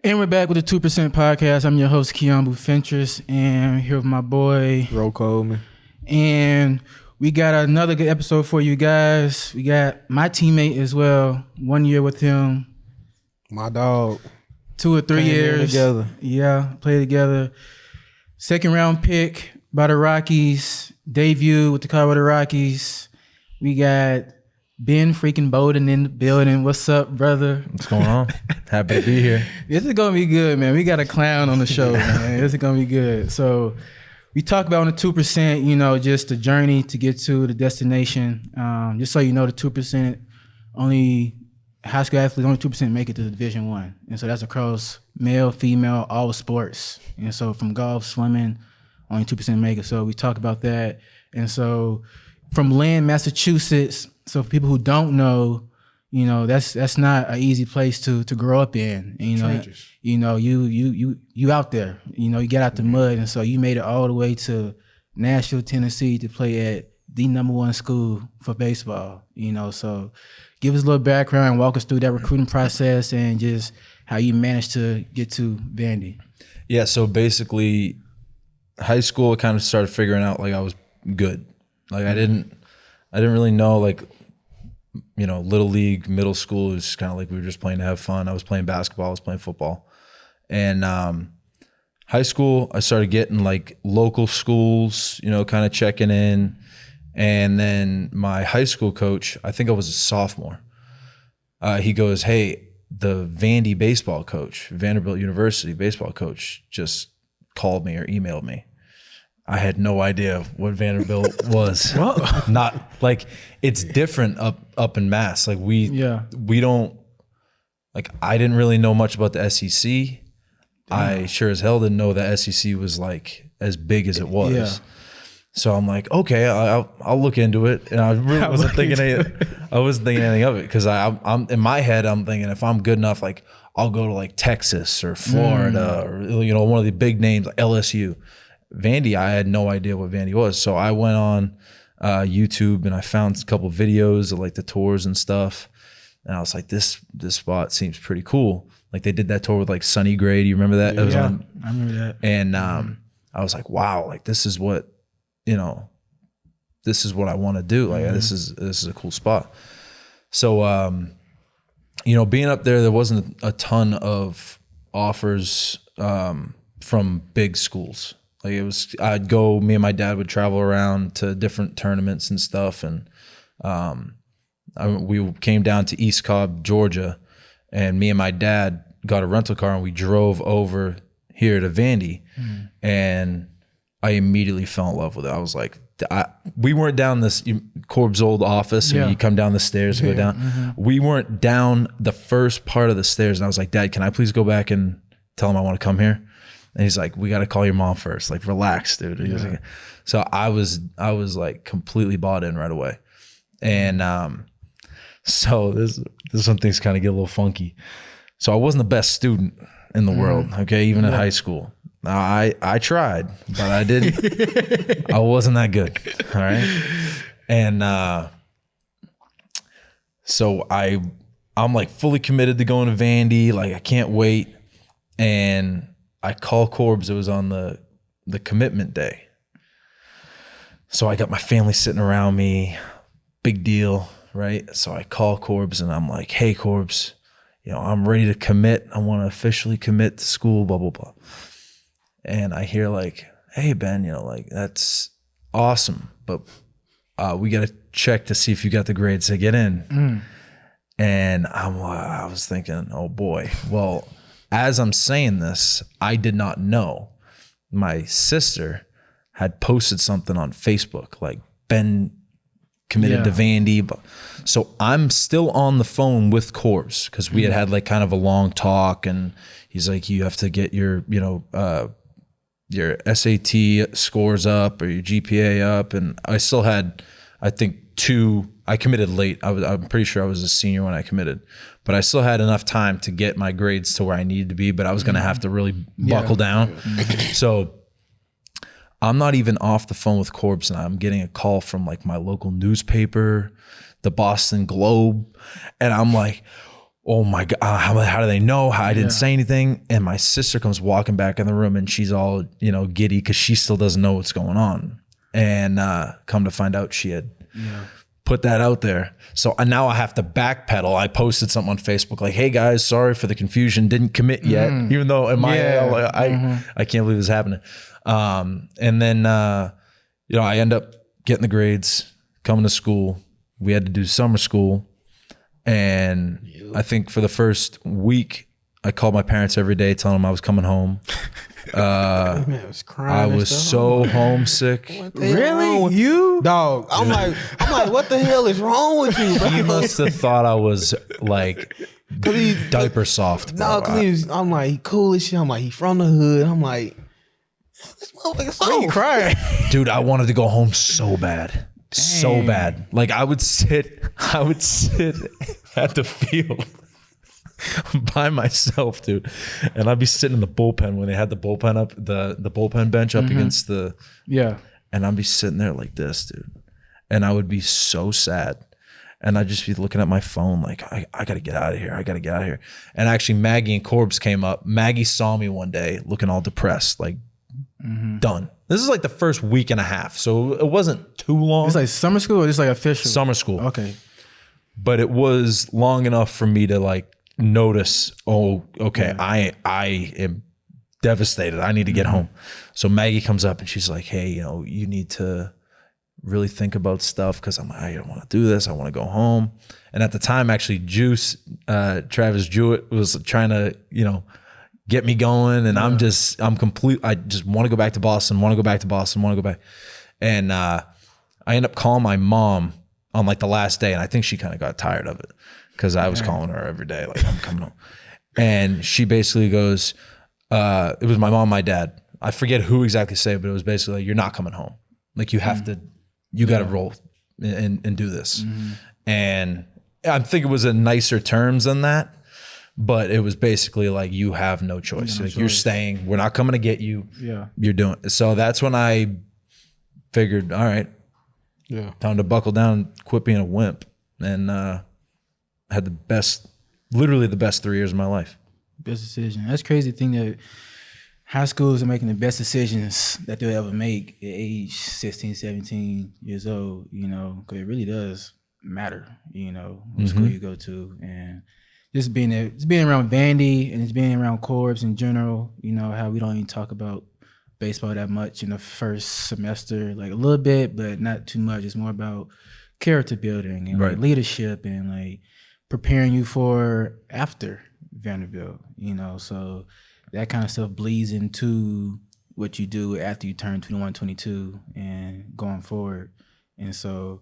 And we're back with the 2% podcast. I'm your host, Keon Fentress, and I'm here with my boy, Corbin. And we got another good episode for you guys. We got my teammate as well, 1 year with him. My dog. 2 or 3 years. Together. Yeah, played together. Second round pick by the Rockies. Debut with the Colorado Rockies. We got Ben freaking Bowden in the building. What's up, brother? What's going on? Happy to be here. This is going to be good, man. We got a clown on the show, man. This is going to be good. So we talk about on the 2%, you know, just the journey to get to the destination. Just so you know, the 2% only high school athletes, only 2% make it to the Division I. And so that's across male, female, all sports. And so from golf, swimming, only 2% make it. So we talk about that. And so from Lynn, Massachusetts, so for people who don't know, you know, that's not an easy place to grow up in. And, you know, you out there, you know, you get out the mud. And so you made it all the way to Nashville, Tennessee to play at the #1 school for baseball, you know. So give us a little background and walk us through that recruiting process and just how you managed to get to Vandy. Yeah, so basically high school I kind of started figuring out like I was good. Like I didn't really know, like, you know, little league, middle school, it was just kind of like we were just playing to have fun. I was playing basketball, I was playing football. And high school, I started getting like local schools, you know, kind of checking in. And then my high school coach, I think I was a sophomore, he goes, hey, the Vandy baseball coach, Vanderbilt University baseball coach just called me or emailed me. I had no idea what Vanderbilt was. Not like it's different up in Mass. Like we don't, like I didn't really know much about the SEC. I sure as hell didn't know the SEC was like as big as it was. Yeah. So I'm like, okay, I'll look into it. And I really wasn't thinking anything of it because I'm in my head, I'm thinking if I'm good enough, like I'll go to like Texas or Florida or, you know, one of the big names like LSU. Vandy, I had no idea what Vandy was. So I went on YouTube and I found a couple of videos of like the tours and stuff. And I was like, this spot seems pretty cool. Like they did that tour with like Sonny Gray. Do you remember that? Yeah, I remember that. And I was like, wow, like this is what, you know, this is what I want to do. Like this is a cool spot. So, you know, being up there wasn't a ton of offers from big schools. Like it was, me and my dad would travel around to different tournaments and stuff. And we came down to East Cobb, Georgia, and me and my dad got a rental car and we drove over here to Vandy. And I immediately fell in love with it. I was like, we weren't down this Corb's old office and you come down the stairs and go down. We weren't down the first part of the stairs. And I was like, Dad, can I please go back and tell him I want to come here? And he's like, we got to call your mom first. Like, relax, dude. He was like, so I was like completely bought in right away. And so this is when things kind of get a little funky. So I wasn't the best student in the world, okay, even in high school. Now, I tried, but I didn't. I wasn't that good, all right? And so I'm like fully committed to going to Vandy. Like, I can't wait. And I call Corbs. It was on the commitment day. So I got my family sitting around me. Big deal, right? So I call Corbs and I'm like, hey, Corbs, you know, I'm ready to commit. I want to officially commit to school, blah, blah, blah. And I hear like, hey, Ben, you know, like that's awesome, but we got to check to see if you got the grades to get in. And I was thinking, oh boy, well, as I'm saying this, I did not know my sister had posted something on Facebook, like Ben committed to Vandy. So I'm still on the phone with Corbs because we had like kind of a long talk, and he's like, you have to get your, you know, your SAT scores up or your GPA up. And I still had, I think, I committed late. I'm pretty sure I was a senior when I committed, but I still had enough time to get my grades to where I needed to be, but I was going to have to really buckle down. So I'm not even off the phone with Corbs, and I'm getting a call from like my local newspaper, the Boston Globe. And I'm like, oh my God, how do they know? How I didn't say anything. And my sister comes walking back in the room and she's all, giddy because she still doesn't know what's going on. And come to find out she had put that out there. So now I have to backpedal. I posted something on Facebook like, hey guys, sorry for the confusion. Didn't commit yet. Even though in my head, I can't believe this is happening. And then, I end up getting the grades, coming to school. We had to do summer school. And I think for the first week, I called my parents every day telling them I was coming home. Man, I was crying. I was so homesick. Really? You? Dog. I'm like, what the hell is wrong with you, bro? He must have thought I was like diaper soft. No, because I'm like, he cool as shit. I'm like, he from the hood. I'm like, this motherfucker's so crying. Dude, I wanted to go home so bad. So bad. Like I would sit at the field by myself, dude. And I'd be sitting in the bullpen when they had the bullpen up, the bullpen bench up against the and I'd be sitting there like this, dude. And I would be so sad. And I'd just be looking at my phone like, I gotta get out of here. I gotta get out of here. And actually Maggie and Corbs came up. Maggie saw me one day looking all depressed, like done. This is like the first week and a half. So it wasn't too long. It's like summer school or just like official? Summer school. Okay. But it was long enough for me to like notice, oh, okay, I am devastated. I need to get home. So Maggie comes up and she's like, hey, you need to really think about stuff because I'm like, I don't want to do this. I want to go home. And at the time, actually, Travis Jewett was trying to, get me going. And I just want to go back to Boston, want to go back. And I end up calling my mom on like the last day. And I think she kind of got tired of it because I was calling her every day, like I'm coming home. And she basically goes, it was my mom, my dad. I forget who exactly said it, but it was basically like, you're not coming home. Like you have to, you got to roll and do this. And I think it was in nicer terms than that. But it was basically like, you have no choice. You're staying. We're not coming to get you. Yeah. You're doing it. So that's when I figured, all right, time to buckle down and quit being a wimp. And had literally the best 3 years of my life. Best decision. That's crazy to think that high schools are making the best decisions that they'll ever make at age 16, 17 years old, because it really does matter, what school you go to. And just being around Vandy and just being around Corbs in general, how we don't even talk about baseball that much in the first semester, like a little bit, but not too much. It's more about character building and like leadership and like preparing you for after Vanderbilt, so that kind of stuff bleeds into what you do after you turn 21, 22 and going forward. And so,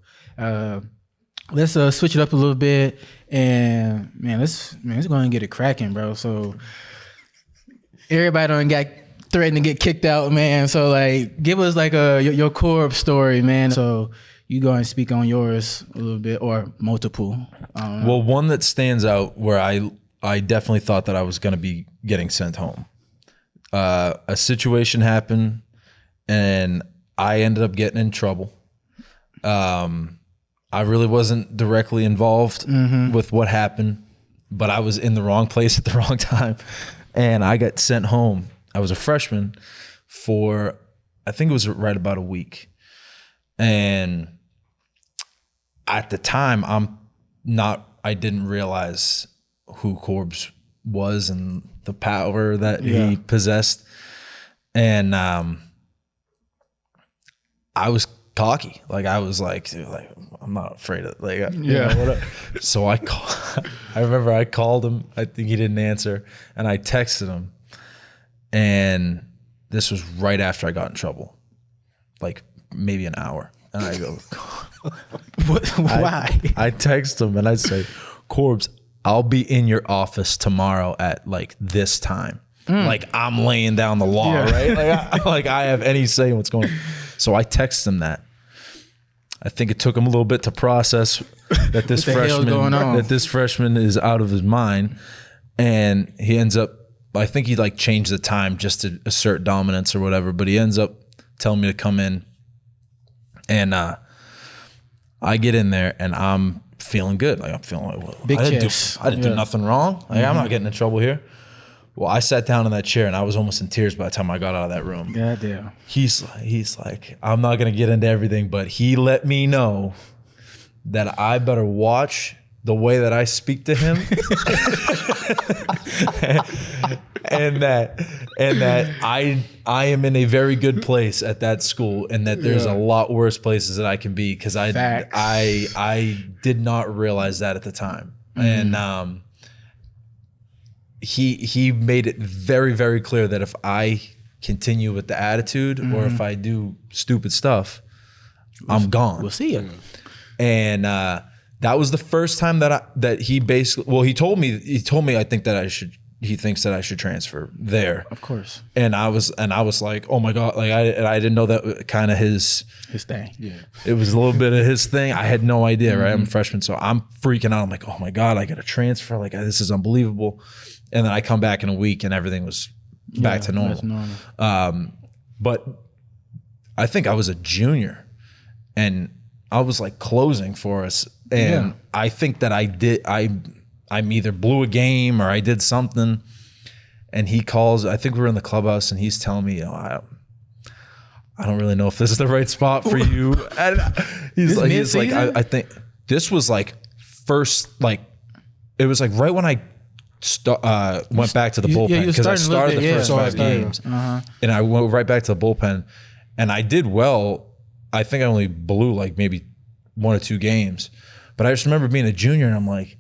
let's switch it up a little bit, and let's go and get it cracking, bro. So everybody done got threatened to get kicked out, man. So like, give us like your Corb story, man. So you go and speak on yours a little bit, or multiple. Well, one that stands out where I definitely thought that I was going to be getting sent home. A situation happened, and I ended up getting in trouble. I really wasn't directly involved with what happened, but I was in the wrong place at the wrong time. And I got sent home. I was a freshman for, I think it was right about a week. And at the time, I didn't realize who Corbs was and the power that he possessed. And I was cocky. Like I was like, dude, like I'm not afraid of whatever. So I remember I called him. I think he didn't answer, and I texted him. And this was right after I got in trouble, like maybe an hour. And I go, why? I text him and I say, Corbs, I'll be in your office tomorrow at like this time. Like I'm laying down the law, right? Like I have any say in what's going on. So I text him that. I think it took him a little bit to process that this freshman is out of his mind, and he ends up. I think he like changed the time just to assert dominance or whatever. But he ends up telling me to come in, and I get in there and I'm feeling good. Like I'm feeling like, well, Big I didn't chest. do nothing wrong. Like I'm not getting in trouble here. Well, I sat down in that chair and I was almost in tears by the time I got out of that room. Goddamn. He's like, I'm not gonna get into everything, but he let me know that I better watch the way that I speak to him, and that I am in a very good place at that school, and that there's a lot worse places that I can be, because I did not realize that at the time, and he made it very, very clear that if I continue with the attitude or if I do stupid stuff, I'm gone. We'll see you. And that was the first time that he basically, well, he told me I think that he thinks that I should transfer there. Of course. And I was like, oh my God, like I didn't know that kind of his thing. Yeah. It was a little bit of his thing. I had no idea, right? I'm a freshman, so I'm freaking out. I'm like, oh my God, I got to transfer. Like, this is unbelievable. And then I come back in a week and everything was back to normal. But I think I was a junior and I was like closing for us. And I think that I'm either blew a game or I did something. And he calls, I think we were in the clubhouse and he's telling me, I don't really know if this is the right spot for you. And he's like, I think this was like first, like, it was like right when I went back to the bullpen, because I started the first 5 games, and I went right back to the bullpen, and I did well. I think I only blew like maybe 1 or 2 games, but I just remember being a junior, and I'm like,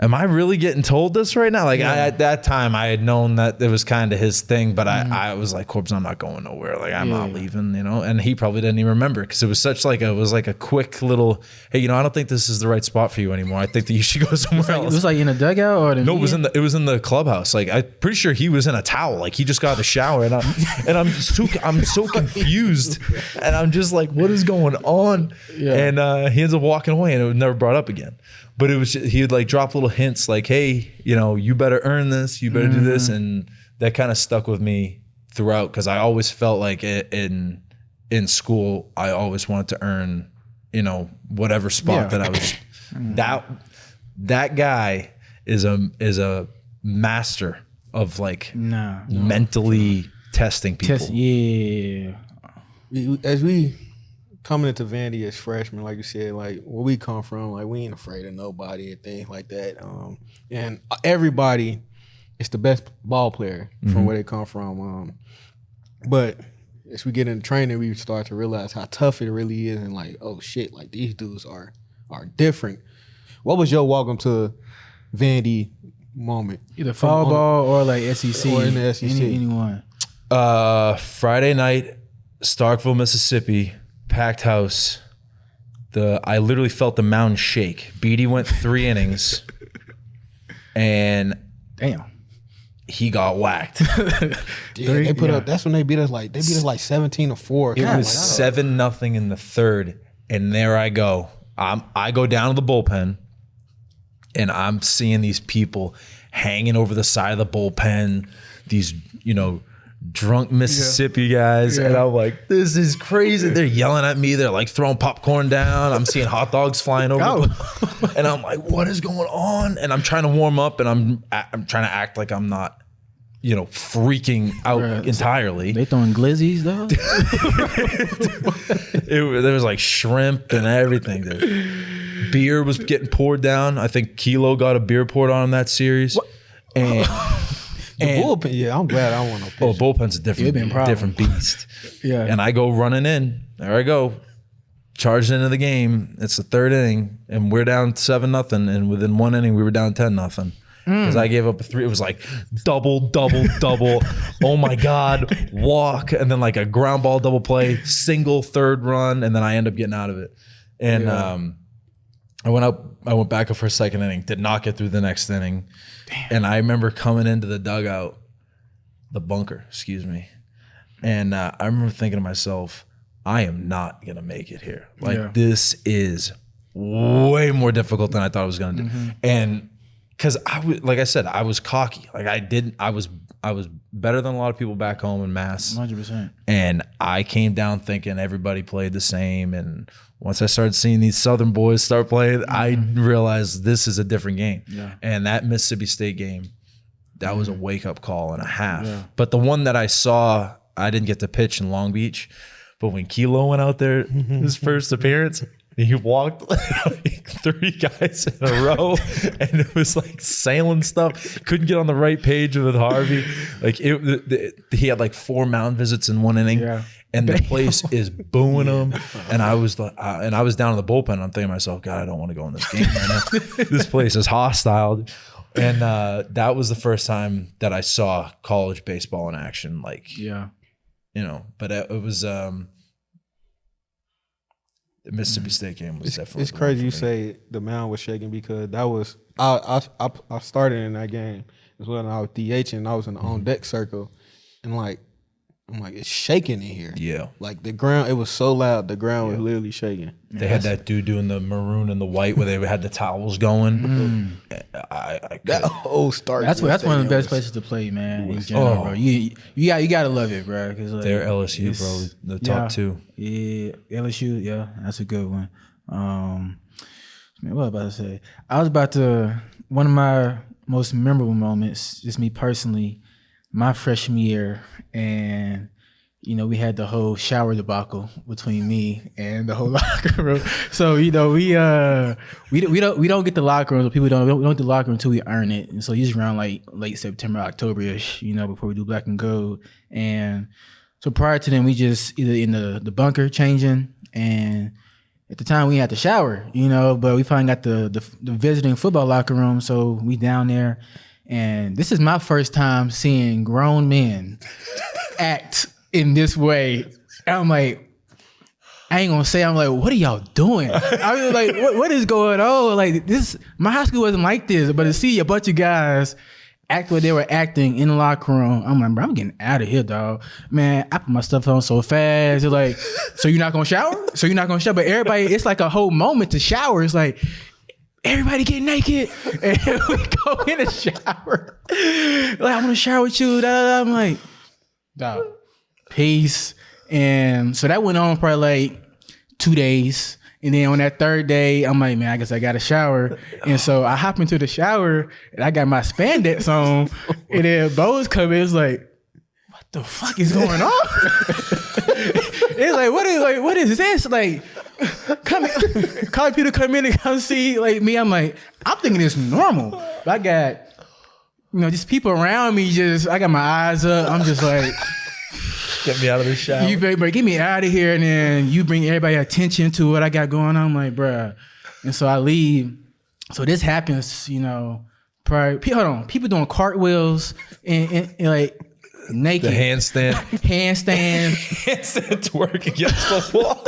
am I really getting told this right now? Like at that time, I had known that it was kind of his thing, but I was like, Corbin, I'm not going nowhere. Like I'm not leaving, you know. And he probably didn't even remember, because it was such like a quick little, hey, you know, I don't think this is the right spot for you anymore. I think that you should go somewhere else. It was like in a dugout or no, it was in the clubhouse. Like I'm pretty sure he was in a towel. Like he just got out of the shower, and I'm so confused, and I'm just like, what is going on? Yeah. And he ends up walking away, and it was never brought up again. But it was, he would like drop little hints like, hey, you know, you better earn this, you better do this. And that kind of stuck with me throughout, because I always felt like in school, I always wanted to earn, you know, whatever spot that I was. That guy is a master of like mentally testing people. As we coming into Vandy as freshmen, like you said, like where we come from, like we ain't afraid of nobody and things like that. And everybody is the best ball player from where they come from. But as we get into training, we start to realize how tough it really is, and like, oh shit, like these dudes are different. What was your welcome to Vandy moment? Either fall ball or like SEC. Or in the SEC. Anyone. Friday night, Starkville, Mississippi. Packed house. I literally felt the mound shake. Beatty went 3 innings, and damn, he got whacked. They put up. That's when they beat us. Like 17-4. It was 7-0 in the 3rd, and there I go. I go down to the bullpen, and I'm seeing these people hanging over the side of the bullpen. These, you know, drunk Mississippi guys, and I'm like, this is crazy. They're yelling at me, they're like throwing popcorn down, I'm seeing hot dogs flying over, and I'm like, what is going on? And I'm trying to warm up, and I'm trying to act like I'm not, you know, freaking out entirely. They throwing glizzies though. There was like shrimp and everything. Beer was getting poured down. I think Kilo got a beer poured on him that series. And the bullpen, I'm glad I want to pitch. Oh, bullpen's a different beast. And I go running in. There I go. Charged into the game. It's the 3rd inning, and we're down 7-0. And within 1 inning, we were down 10-0. Because I gave up a 3. It was like double. Oh my God, walk. And then like a ground ball double play, single 3rd run. And then I end up getting out of it. And I went back up for a 2nd inning, did not get through the next inning. Damn. And I remember coming into the dugout, the bunker, excuse me. And I remember thinking to myself, I am not going to make it here. Like this is way more difficult than I thought it was going to do. And because like I said, I was cocky. Like I was better than a lot of people back home in Mass. 100%. And I came down thinking everybody played the same. And once I started seeing these Southern boys start playing, I realized this is a different game. Yeah. And that Mississippi State game, that was a wake-up call and a half. Yeah. But the one that I saw, I didn't get to pitch in Long Beach. But when Kilo went out there, his first appearance, he walked like 3 guys in a row, and it was like sailing stuff. Couldn't get on the right page with Harvey. Like he had like 4 mound visits in 1 inning, and the place is booing him. And I was down in the bullpen. I'm thinking to myself, God, I don't want to go in this game right now. This place is hostile. And that was the first time that I saw college baseball in action. Like, but it was. The Mississippi State game was definitely. It's crazy you say the mound was shaking because that was I started in that game as well, and I was DH and I was in the on deck circle, and I'm like, it's shaking in here. Yeah. Like the ground, it was so loud, the ground was literally shaking. They had that dude doing the maroon and the white where they had the towels going. That whole start. That's one of the best places to play, man. In general, bro. You gotta love it, bro. Cause like, they're LSU, bro. The top 2. Yeah, LSU. Yeah, that's a good one. Man, what was I about to say? I was about to one of my most memorable moments, just me personally, my freshman year, and we had the whole shower debacle between me and the whole locker room. So we don't get the locker room. People don't get the locker room until we earn it. And so usually around like late September, October-ish, before we do black and gold. And so prior to then, we just either in the bunker changing, and at the time we had the shower, but we finally got the visiting football locker room. So we down there. And this is my first time seeing grown men act in this way. I'm like, I ain't gonna say, I'm like, what are y'all doing? I was like, what is going on? Like this, my high school wasn't like this, but to see a bunch of guys act what they were acting in the locker room, I'm like, bro, I'm getting out of here, dog. Man, I put my stuff on so fast. They're like, so you're not gonna shower? So you're not gonna shower? But everybody, it's like a whole moment to shower. It's like, everybody get naked and we go in the shower. Like, I want to shower with you. I'm like, dog, peace. And so that went on for like 2 days. And then on that 3rd day, I'm like, man, I guess I got to shower. And so I hop into the shower and I got my spandex on. And then Bo's come in, it's like, what the fuck is going on? It's like, what is this? Like, college people come in and come see like me. I'm like, I'm thinking it's normal. But I got, just people around me. I got my eyes up. I'm just like, get me out of the shower. You better get me out of here. And then you bring everybody attention to what I got going on. I'm like, bruh. And so I leave. So this happens, probably, hold on. People doing cartwheels and like naked. The handstand. Handstand Twerk against the wall.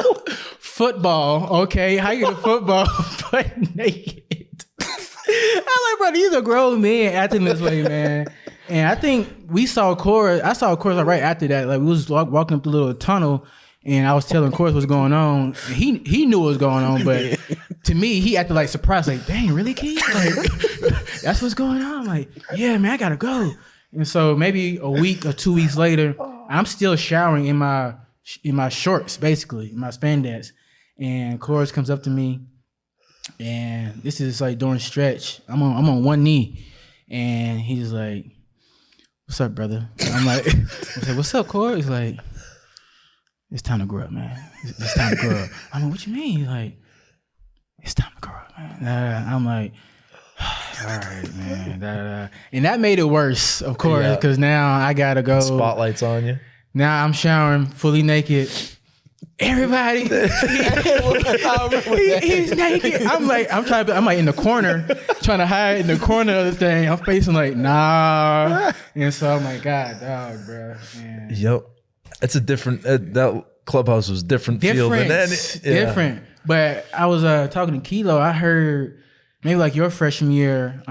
Football, okay? How you get a football but naked? I'm like, bro, these are grown men acting this way, man. And I think I saw Corbin like right after that. Like we was walking up the little tunnel, and I was telling Corbin what's going on. And he knew what was going on, but to me, he acted like surprised, like, dang, really, Keith? Like, that's what's going on? I'm like, yeah, man, I gotta go. And so maybe a week or 2 weeks later, I'm still showering in my shorts, basically, in my spandex. And Corbin comes up to me, and this is like during stretch. I'm on one knee, and he's like, "What's up, brother?" I'm like, "What's up, Corbin?" He's like, "It's time to grow up, man. It's time to grow up." I'm like, "What you mean?" He's like, "It's time to grow up, man." I'm like, all right, man. And that made it worse, of course, because now I gotta go. Spotlight's on you. Now I'm showering fully naked. Everybody, he's naked. I'm like in the corner, trying to hide in the corner of the thing. I'm facing like, nah. And so I'm like, God, dog, bro. Man. Yep. It's a different, that clubhouse was different feel than any. Yeah. Different. But I was talking to Kilo. I heard maybe like your freshman year,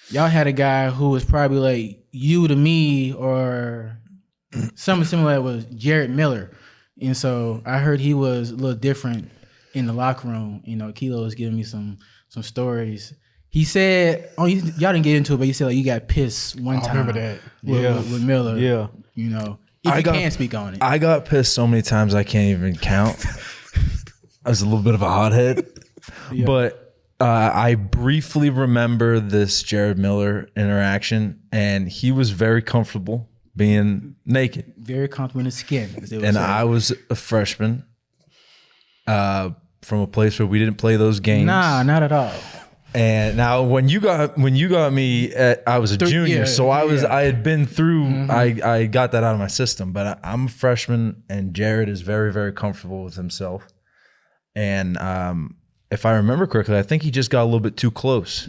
y'all had a guy who was probably like you to me or something similar. That was Jared Miller. And so I heard he was a little different in the locker room. Kilo was giving me some stories. He said, y'all didn't get into it, but he said like you got pissed one time. I remember that. With Miller. Yeah. You know, if you can speak on it. I got pissed so many times I can't even count. I was a little bit of a hothead, but I briefly remember this Jared Miller interaction, and he was very comfortable being naked. Very comfortable in his skin. And I was a freshman from a place where we didn't play those games. Nah, not at all. And now when you got me, I was a junior, so I had been through. I got that out of my system. But I'm a freshman, and Jared is very, very comfortable with himself. And if I remember correctly, I think he just got a little bit too close,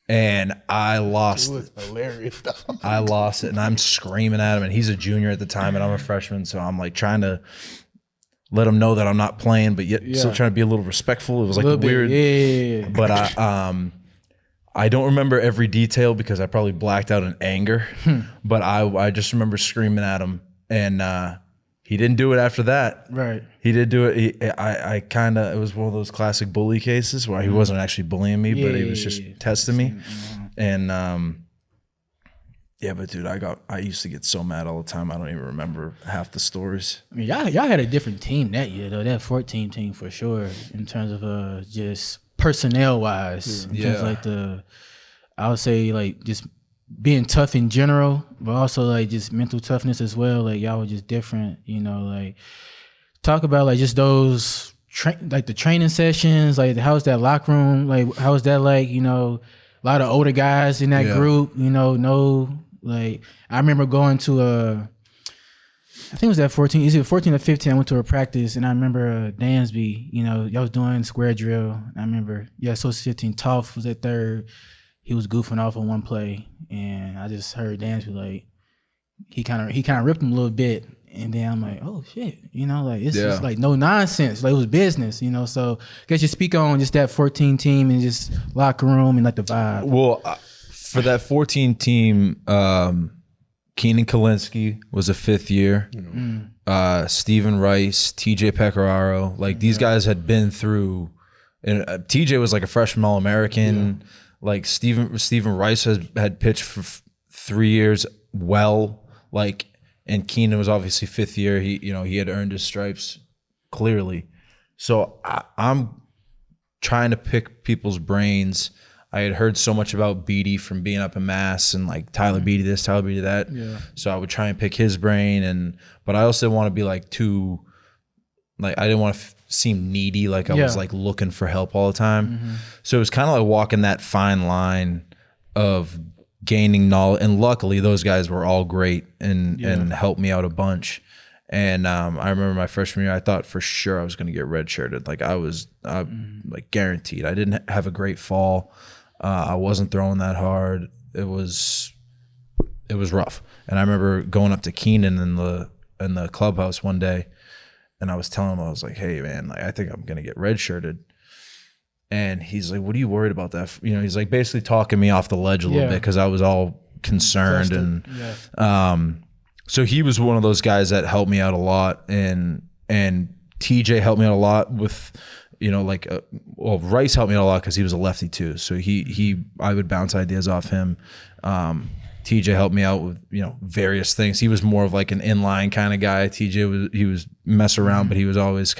and I lost. It was hilarious. I lost it, and I'm screaming at him. And he's a junior at the time, and I'm a freshman, so I'm like trying to let him know that I'm not playing, but yet still trying to be a little respectful. It was like weird. Yeah. But I don't remember every detail because I probably blacked out in anger. But I just remember screaming at him, and he didn't do it after that. Right. He did do it. I kind of, it was one of those classic bully cases where he wasn't actually bullying me, but he was just testing me. And yeah, but dude, I used to get so mad all the time. I don't even remember half the stories. I mean, y'all had a different team that year though. That 14 team for sure, in terms of just personnel wise. Just like I would say like just being tough in general, but also like just mental toughness as well. Like y'all were just different, you know. Like talk about like just those like the training sessions. Like how's that locker room? Like how was that like? You know, a lot of older guys in that group. You know, like I remember going to I think it was at 14, either 14 or 15, I went to a practice, and I remember Dansby, you know, y'all was doing square drill. I remember, so 15, Toff was at third. He was goofing off on one play, and I just heard Dansby, like, he kind of ripped him a little bit, and then I'm like, oh, shit, you know, like, it's just, like, no nonsense. Like, it was business, you know, so I guess you speak on just that 14 team and just locker room and, like, the vibe. Well, for that 14 team, Keenan Kalinske was a fifth year. Stephen Rice, TJ Pecoraro, like these guys had been through. And TJ was like a freshman All-American. Like Stephen Rice had pitched for 3 years well. Like, and Keenan was obviously fifth year. He had earned his stripes clearly. So I'm trying to pick people's brains. I had heard so much about Beatty from being up in Mass and like Tyler Beatty this, Tyler Beatty that. Yeah. So I would try and pick his brain, but I also didn't want to be like too, like I didn't want to seem needy, like I was like looking for help all the time. So it was kind of like walking that fine line of gaining knowledge. And luckily those guys were all great and helped me out a bunch. And I remember my freshman year, I thought for sure I was going to get redshirted. Like I was like guaranteed. I didn't have a great fall. I wasn't throwing that hard. It was rough. And I remember going up to Keenan in the clubhouse one day, and I was telling him, I was like, "Hey man, like I think I'm gonna get redshirted." And he's like, "What are you worried about that?" You know, he's like basically talking me off the ledge a little bit because I was all concerned so he was one of those guys that helped me out a lot, and TJ helped me out a lot with. Rice helped me out a lot because he was a lefty too. So I would bounce ideas off him. TJ helped me out with, various things. He was more of like an inline kind of guy. TJ was mess around, but he was always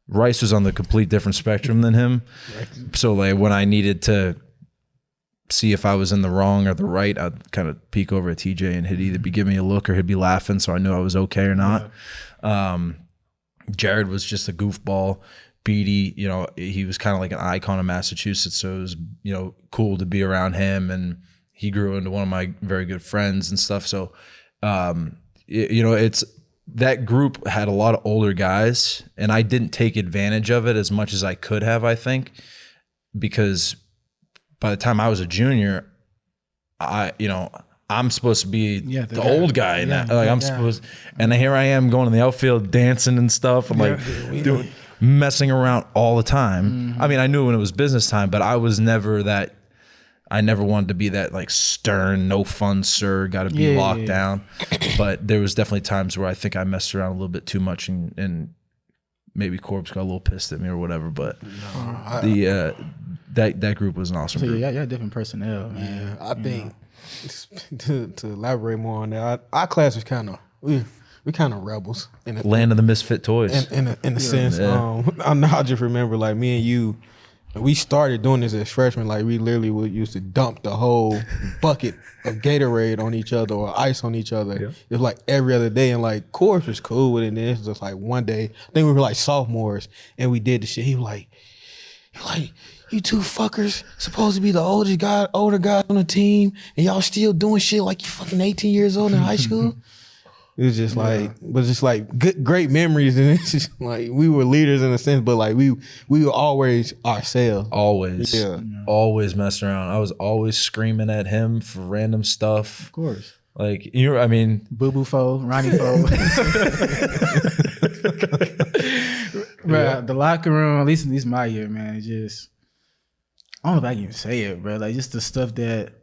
Rice was on the complete different spectrum than him. Right. So like when I needed to see if I was in the wrong or the right, I'd kind of peek over at TJ and he'd either be giving me a look or he'd be laughing. So I knew I was okay or not. Jared was just a goofball. Beatty, he was kind of like an icon of Massachusetts, so it was, cool to be around him, and he grew into one of my very good friends and stuff. So, it's that group had a lot of older guys, and I didn't take advantage of it as much as I could have, I think, because by the time I was a junior, I'm supposed to be the old guy in that. Like I'm supposed, and here I am going in the outfield dancing and stuff. I'm like messing around all the time. I mean, I knew when it was business time, but I was never that. I never wanted to be that like stern, no fun, sir, got to be locked down. But there was definitely times where I think I messed around a little bit too much, and maybe Corbs got a little pissed at me or whatever. But that group was an awesome So group. yeah, different personnel, man. I think to elaborate more on that, our class was kind of we kind of rebels in a, Land of the misfit toys. in a sense. Yeah. I just remember like me and you. We started doing this as freshmen. Like we literally would used to dump the whole bucket of Gatorade on each other or ice on each other. Yeah. It was like every other day, and like Corbin was cool with it. And it was just like one day, I think we were like sophomores, and we did the shit. He was like, you two fuckers supposed to be the older guys on the team, and y'all still doing shit like you fucking 18 years old in high school. It was just like good, great memories, and it's just like we were leaders in a sense, but like we were always ourselves. Always. Yeah. Always messing around. I was always screaming at him for random stuff. Of course. Like, I mean, Boo Boo Foe, Ronnie Foe. Bro, the locker room, at least my year, man, it's just, I don't know if I can even say it, bro. Like, just the stuff that,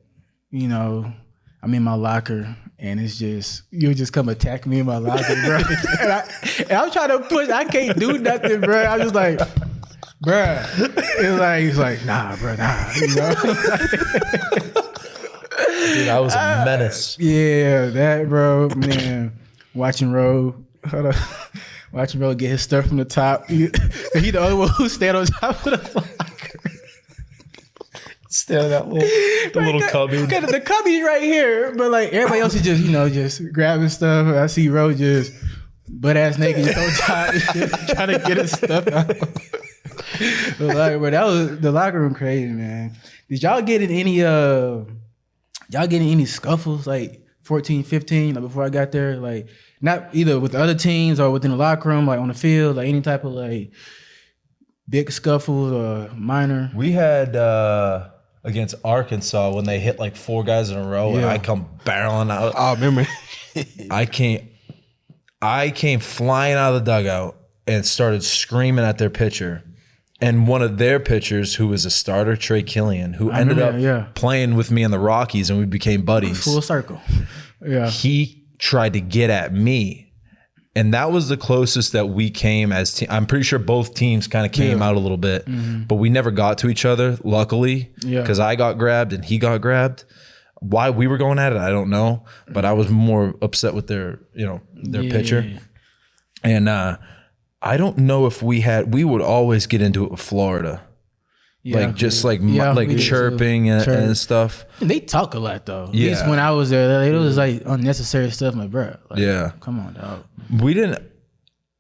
I'm in my locker, and it's just, you just come attack me in my locker, bro. and I'm trying to push, I can't do nothing, bro. I'm just like, bro. It's like, nah, bro, nah. dude, I was a menace. Yeah, that, bro, man. Watching Ro get his stuff from the top. He the only one who stand on top of the locker. Stand that little cubby. Got the cubby right here, but like everybody else is just just grabbing stuff. I see Ro just butt ass naked on top, trying to get his stuff out. But like, bro, that was the locker room crazy, man. Did y'all get in any scuffles like 14, 15, like before I got there? Like not either with the other teams or within the locker room, like on the field, like any type of like big scuffles or minor? We had against Arkansas when they hit like 4 guys in a row, and I come barreling out. I remember. I came flying out of the dugout and started screaming at their pitcher. And one of their pitchers, who was a starter, Trey Killian, who ended up playing with me in the Rockies, and we became buddies. Full circle. Yeah. He tried to get at me. And that was the closest that we came as I'm pretty sure both teams kind of came out a little bit, but we never got to each other, luckily, because I got grabbed and he got grabbed. Why we were going at it, I don't know, but I was more upset with their pitcher. Yeah. And I don't know if we would always get into it with Florida. Yeah. Like just like chirping and stuff. They talk a lot though. At least when I was there, it was like unnecessary stuff. I'm like, bro, come on, dog. We didn't.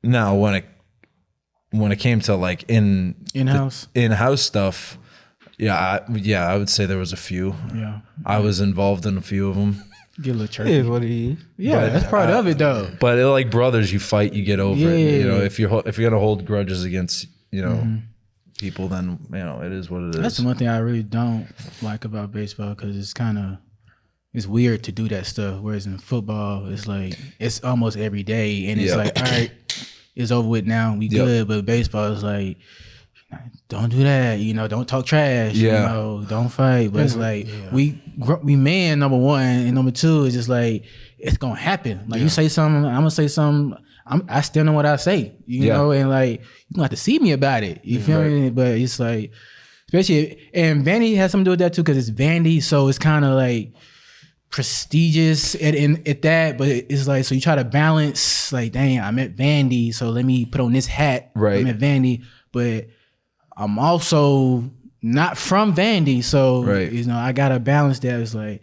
Now when it came to like in-house stuff, I would say there was a few. Yeah, I was involved in a few of them. Get a little chirpy. What do you? Yeah, that's part of it though. But like brothers, you fight, you get over it. If you're gonna hold grudges against people, then it is what it is. That's the one thing I really don't like about baseball, because it's weird to do that stuff. Whereas in football, it's like it's almost every day, and it's like, all right, it's over with now, we good. But baseball is like, don't do that, don't talk trash, don't fight. But it's like we man, number one, and number two is just like it's gonna happen. Like you say something, I'm gonna say something. I stand on what I say, and like you gonna have to see me about it. You feel me? But it's like, especially, and Vandy has something to do with that too, because it's Vandy, so it's kind of like prestigious at that. But it's like, so you try to balance, like, dang, I'm at Vandy, so let me put on this hat. Right. I'm at Vandy, but I'm also not from Vandy, so I gotta balance that. It's like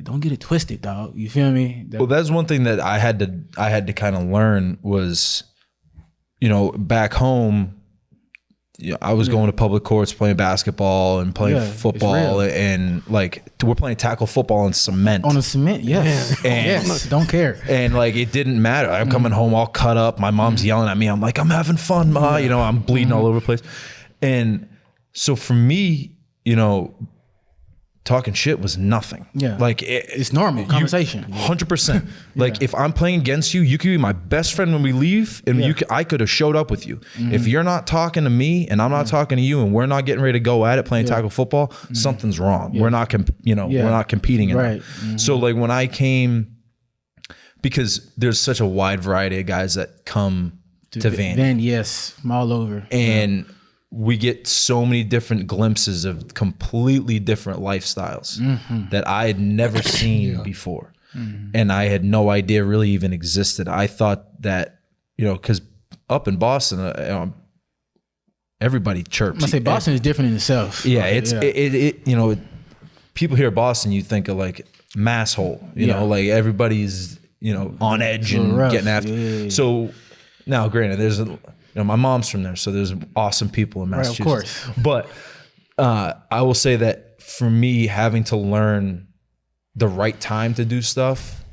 don't get it twisted, dog. You feel me? Well, that's one thing that I had to kind of learn was, back home, I was going to public courts, playing basketball and playing football, and like we're playing tackle football on cement. On a cement, yes. And don't care. And like it didn't matter. I'm coming home all cut up. My mom's yelling at me. I'm like, I'm having fun, Ma. I'm bleeding all over the place. And so for me, talking shit was nothing. Yeah. Like it's normal conversation. 100%. Like if I'm playing against you, you could be my best friend when we leave, and I could have showed up with you. Mm-hmm. If you're not talking to me and I'm not talking to you, and we're not getting ready to go at it playing tackle football, something's wrong. We're not we're not competing in that. Mm-hmm. So like when I came, because there's such a wide variety of guys that come to Vandy. Yes, from all over. And we get so many different glimpses of completely different lifestyles that I had never seen before. And I had no idea really even existed. I thought that, because up in Boston, everybody chirps. I say Boston is different in itself. Yeah, it people hear Boston, you think of like mass hole, you know, like everybody's, on edge and getting after. Yeah. So now, granted, there's my mom's from there, so there's awesome people in Massachusetts. Right, of course. But I will say that for me, having to learn the right time to do stuff,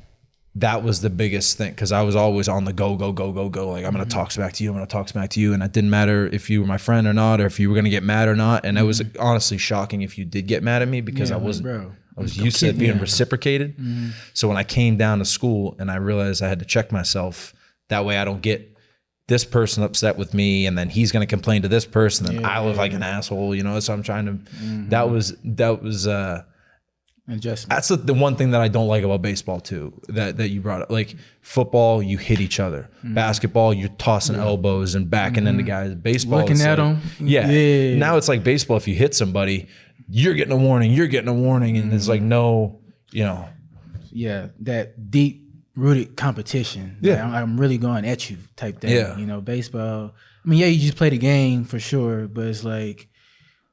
that was the biggest thing, because I was always on the go. Like, I'm going to talk back to you. I'm going to talk back to you. And it didn't matter if you were my friend or not, or if you were going to get mad or not. And it was honestly shocking if you did get mad at me, because I was used to it being reciprocated. So when I came down to school and I realized I had to check myself, that way I don't get this person upset with me, and then he's going to complain to this person, and I look like an asshole, So I'm trying to, that was adjustment. That's the one thing that I don't like about baseball too, that you brought up. Like football, you hit each other. Basketball, you're tossing elbows and backing into guys. Baseball, looking at them. Yeah. Now it's like baseball. If you hit somebody, you're getting a warning. And it's like no, Yeah, that deep rooted competition. Yeah, like, I'm really going at you type thing. Yeah. Baseball. I mean, you just play the game for sure, but it's like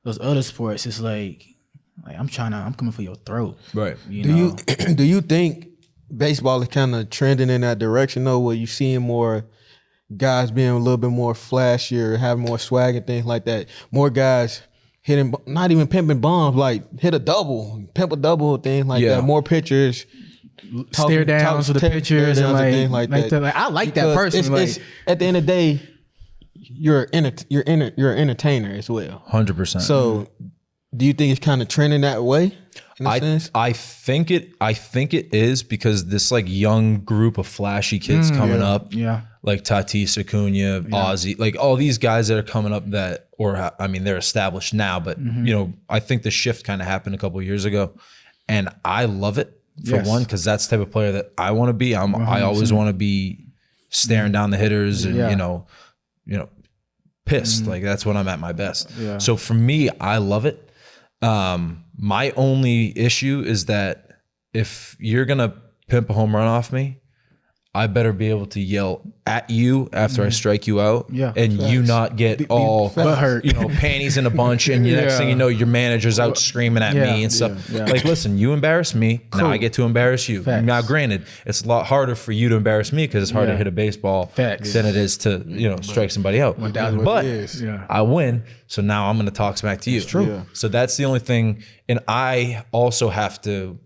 those other sports. It's like I'm coming for your throat. Right. Do you think baseball is kind of trending in that direction though, where you're seeing more guys being a little bit more flashier, having more swag and things like that? More guys hitting, not even pimping bombs, like hit a double, pimp a double, things like that. More pitchers, stare downs with the pitchers and things like that. I like that personally. It's, at the end of the day, you're an entertainer as well. 100%. So. Do you think it's kind of trending that way? In a sense? I think it is, because this like young group of flashy kids coming up, like Tatis, Acuna, Ozzy, like all these guys that are coming up that, they're established now, but I think the shift kind of happened a couple of years ago, and I love it for one, because that's the type of player that I want to be. I always want to be staring down the hitters and pissed. Like that's when I'm at my best. Yeah. So for me, I love it. My only issue is that if you're going to pimp a home run off me, I better be able to yell at you after I strike you out, and you not get all hurt, panties in a bunch, and the next thing you know, your manager's out screaming at me and stuff. Like, listen, you embarrass me, now I get to embarrass you. Facts. Now, granted, it's a lot harder for you to embarrass me, because it's harder to hit a baseball than it is to strike somebody out. But I win, so now I'm going to talk back to you. It's true. So that's the only thing, and I also have to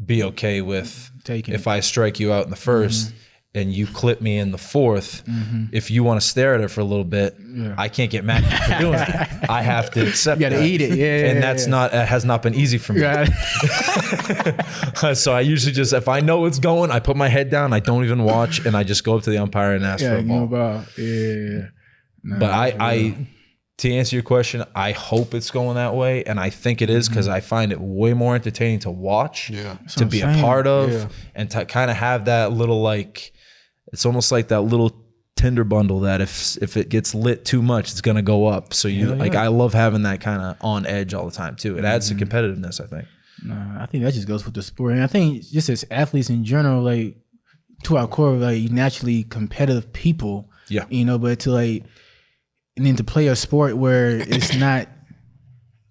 be okay with if I strike you out in the first. And you clip me in the fourth, if you want to stare at it for a little bit, I can't get mad at you for doing it. I have to accept you gotta eat it. And that's not, it has not been easy for me. So I usually just, if I know what's going, I put my head down, I don't even watch, and I just go up to the umpire and ask for a ball. But I to answer your question, I hope it's going that way, and I think it is, because I find it way more entertaining to watch, to be a part of, and to kind of have that little like, it's almost like that little Tinder bundle that if it gets lit too much, it's gonna go up. So I love having that kind of on edge all the time too. It adds to competitiveness, I think. I think that just goes with the sport, and I think just as athletes in general, like to our core, like naturally competitive people. But to like, and then to play a sport where it's not,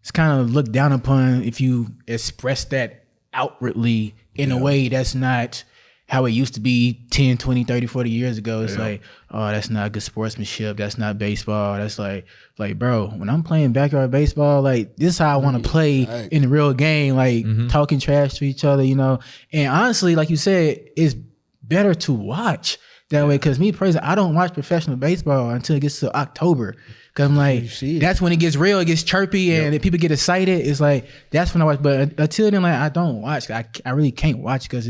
it's kind of looked down upon if you express that outwardly in a way that's not how it used to be 10, 20, 30, 40 years ago. It's like, oh, that's not good sportsmanship. That's not baseball. That's like, bro, when I'm playing backyard baseball, like this is how I want to play in the real game, like talking trash to each other, And honestly, like you said, it's better to watch that way. Because me personally, I don't watch professional baseball until it gets to October. Cause I'm like, that's when it gets real, it gets chirpy, and if people get excited, it's like, that's when I watch. But until then, like, I don't watch. I really can't watch, because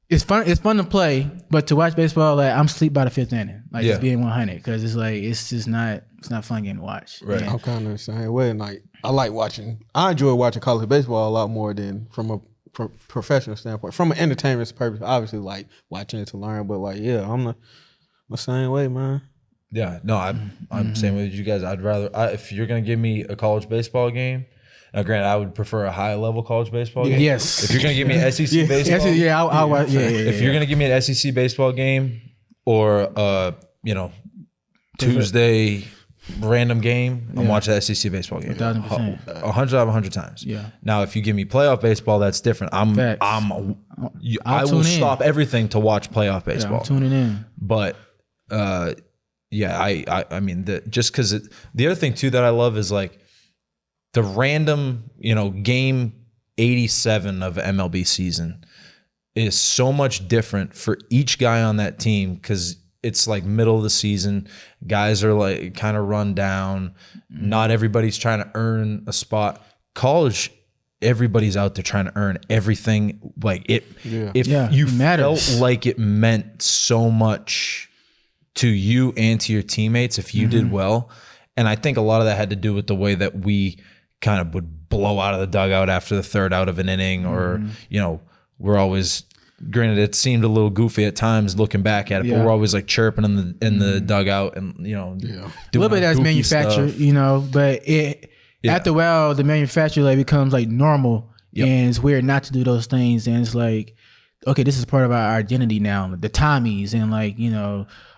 it's fun. It's fun to play, but to watch baseball, like I'm sleep by the fifth inning, like just being 100, because it's like it's just not. It's not fun getting to watch. Right. I'm kind of the same way. And like I enjoy watching college baseball a lot more than from a professional standpoint. From an entertainment purpose, obviously like watching it to learn. But like, I'm the same way, man. Yeah, no, I'm same with you guys. I'd rather if you're gonna give me a college baseball game. Now, granted, I would prefer a high level college baseball game. Yes. If you're gonna give me an SEC baseball, if you're gonna give me an SEC baseball game or Tuesday random game, I'm watching the SEC baseball game. 1,000%. 100 out of 100 times. Yeah. Now, if you give me playoff baseball, that's different. I will stop everything to watch playoff baseball. Yeah, I'm tuning in. But I mean, just because the other thing too that I love is like the random, game 87 of MLB season is so much different for each guy on that team because it's like middle of the season. Guys are like kind of run down. Not everybody's trying to earn a spot. College, everybody's out there trying to earn everything. Like it, if you felt like it meant so much to you and to your teammates if you did well. And I think a lot of that had to do with the way that we kind of would blow out of the dugout after the third out of an inning or, we're always, granted, it seemed a little goofy at times looking back at it, but we're always like chirping in the dugout and, doing a little bit that's manufactured, stuff. But after a while, the manufacturer like becomes like normal and it's weird not to do those things. And it's like, okay, this is part of our identity now. The Tommies and like,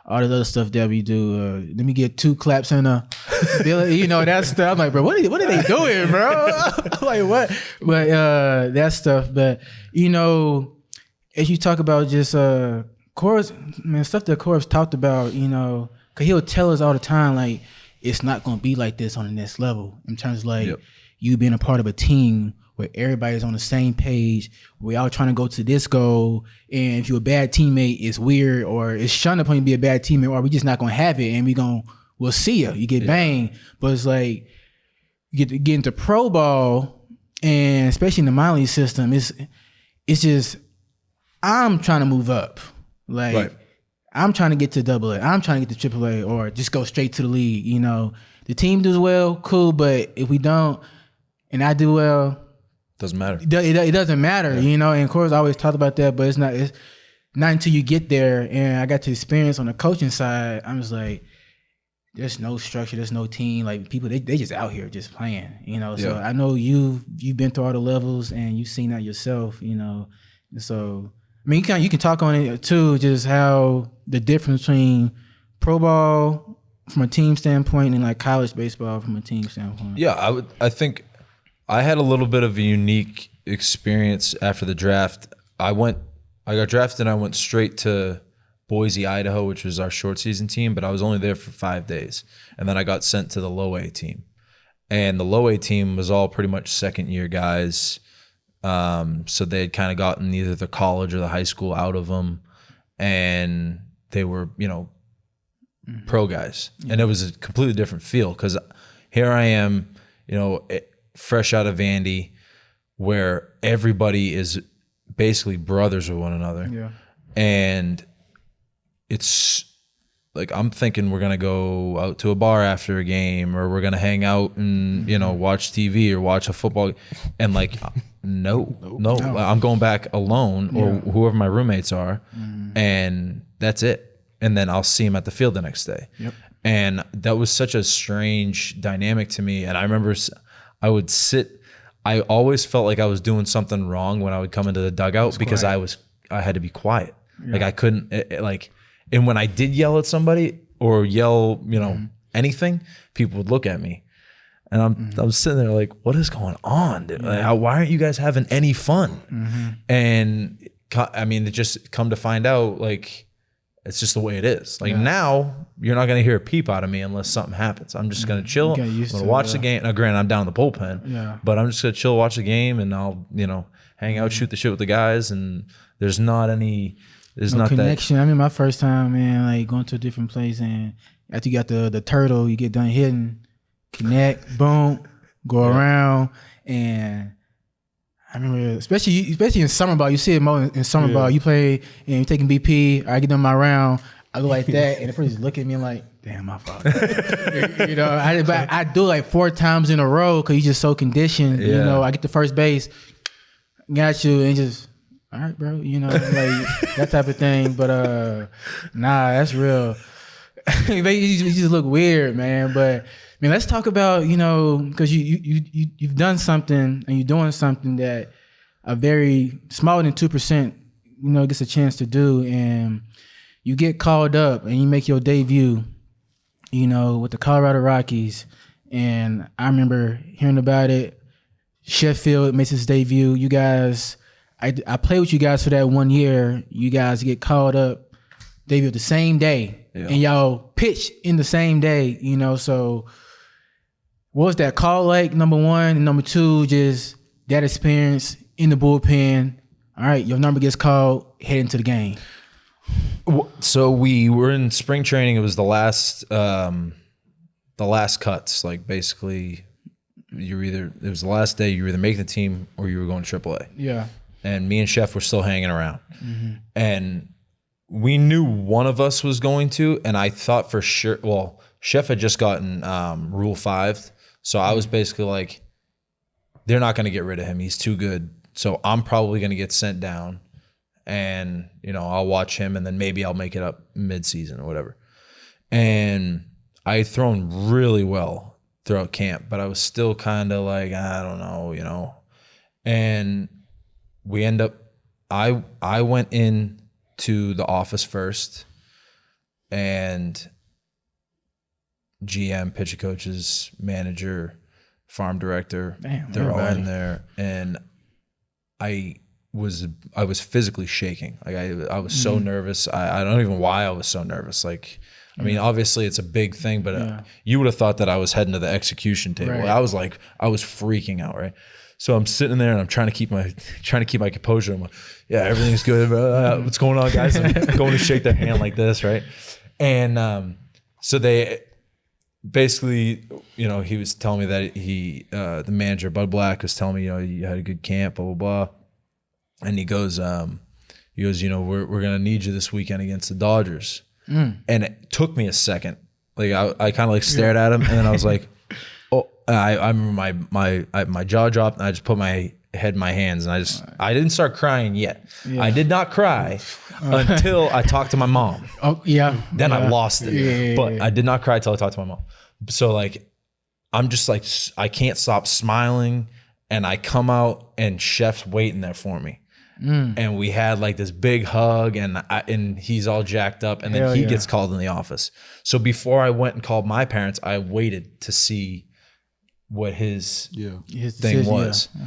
all the other stuff that we do. Let me get 2 claps in a, that stuff. I'm like, bro, what are they doing, bro? Like what? But that stuff. But as you talk about just Corb's, man, stuff that Corb's talked about, because he'll tell us all the time, like it's not gonna be like this on the next level in terms of like you being a part of a team where everybody's on the same page. We all trying to go to this goal, and if you're a bad teammate, it's weird or it's shunned upon you to be a bad teammate, or we just not gonna have it, and we'll see you. You get banged, but it's like you get into pro ball, and especially in the minor league system, it's just I'm trying to move up, like I'm trying to get to AA, I'm trying to get to AAA, or just go straight to the league. The team does well, cool, but if we don't, and I do well. Doesn't matter. It doesn't matter, and of course I always talk about that, but it's not until you get there. And I got to experience on the coaching side, I'm just like, there's no structure, there's no team. Like people, they just out here just playing, So I know you've been through all the levels and you've seen that yourself, And so I mean, you can talk on it too, just how the difference between pro ball from a team standpoint and like college baseball from a team standpoint. Yeah, I think I had a little bit of a unique experience after the draft. I got drafted and I went straight to Boise, Idaho, which was our short season team, but I was only there for 5 days. And then I got sent to the low A team. And the low A team was all pretty much second year guys. So they had kind of gotten either the college or the high school out of them. And they were, pro guys. And it was a completely different feel because here I am, fresh out of Vandy, where everybody is basically brothers with one another. Yeah. And it's like I'm thinking we're gonna go out to a bar after a game, or we're gonna hang out and watch TV or watch a football, and like no, I'm going back alone or whoever my roommates are, and that's it. And then I'll see him at the field the next day. Yep. And that was such a strange dynamic to me. And I remember I would sit. I always felt like I was doing something wrong when I would come into the dugout because I had to be quiet. Yeah. Like I couldn't and when I did yell at somebody or yell, anything, people would look at me. And I'm sitting there like, what is going on, dude? Like, why aren't you guys having any fun? And I mean, it just come to find out, like, it's just the way it is. Like now, you're not going to hear a peep out of me unless something happens. I'm just going to chill. I'm going to watch the game. Now, granted, I'm down in the bullpen, but I'm just going to chill, watch the game, and I'll, hang out, shoot the shit with the guys. And there's not any, there's no connection. I mean, my first time, man, like going to a different place, and after you got the turtle, you get done hitting, connect, boom, go around, and I remember, especially in summer ball, you see it more in summer ball. You play and you're taking BP. I get done my round. I go like that, and the person just look at me and like, damn, my fault. I do like 4 times in a row because you're just so conditioned. I get to first base, got you, and just, all right, bro. Like that type of thing. But nah, that's real. you just look weird, man. But I mean, let's talk about, because you've done something and you're doing something that a very smaller than 2%, gets a chance to do, and you get called up and you make your debut, with the Colorado Rockies. And I remember hearing about it. Sheffield makes its debut. You guys, I played with you guys for that 1 year. You guys get called up, debut the same day, and y'all pitch in the same day. So what was that call like? Number one, and number two, just that experience in the bullpen. All right, your number gets called, head into the game. So we were in spring training. It was the last cuts. Like basically, it was the last day. You were either making the team or you were going to AAA. Yeah. And me and Chef were still hanging around, and we knew one of us was going to. And I thought for sure. Well, Chef had just gotten Rule 5, so I was basically like, they're not going to get rid of him. He's too good. So I'm probably going to get sent down, and I'll watch him, and then maybe I'll make it up mid-season or whatever. And I had thrown really well throughout camp, but I was still kind of like, I don't know, And we end up, I went in to the office first, and GM, pitcher coaches, manager, farm director, they're all in there, and I was physically shaking. Like I was so nervous. I don't even know why I was so nervous. Like, I mean, obviously it's a big thing, but you would have thought that I was heading to the execution table. Right. I was freaking out, right? So I'm sitting there and I'm trying to keep my composure. I'm like, yeah, everything's good. What's going on, guys? I'm going to shake their hand like this, right? And so they basically, he was telling me that the manager, Bud Black, was telling me, you had a good camp, blah, blah, blah. And he goes, we're going to need you this weekend against the Dodgers. And it took me a second. Like I kind of like stared at him, and then I was like, oh, I remember my jaw dropped, and I just put my head in my hands, and I didn't start crying yet. Yeah. I did not cry until I talked to my mom. Oh yeah. Then I lost it. Yeah. But I did not cry until I talked to my mom. So like, I'm just like, I can't stop smiling, and I come out and Chef's waiting there for me. And we had like this big hug, and he's all jacked up, and then he gets called in the office. So before I went and called my parents, I waited to see what his thing was. Yeah.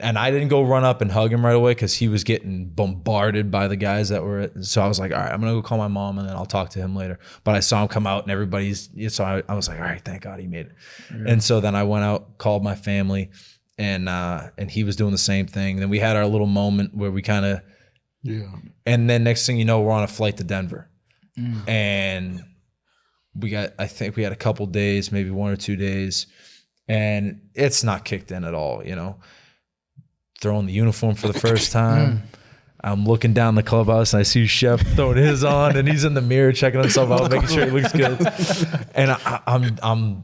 And I didn't go run up and hug him right away because he was getting bombarded by the guys that were so I was like, all right, I'm gonna go call my mom, and then I'll talk to him later. But I saw him come out, and so I was like, all right, thank God he made it. Yeah. And so then I went out, called my family, and he was doing the same thing. Then we had our little moment where we kind of and then next thing you know, we're on a flight to Denver. And I think we had a couple days, maybe 1 or 2 days, and it's not kicked in at all, throwing the uniform for the first time. I'm looking down the clubhouse, and I see Chef throwing his on, and he's in the mirror checking himself out, making sure he looks good. And I'm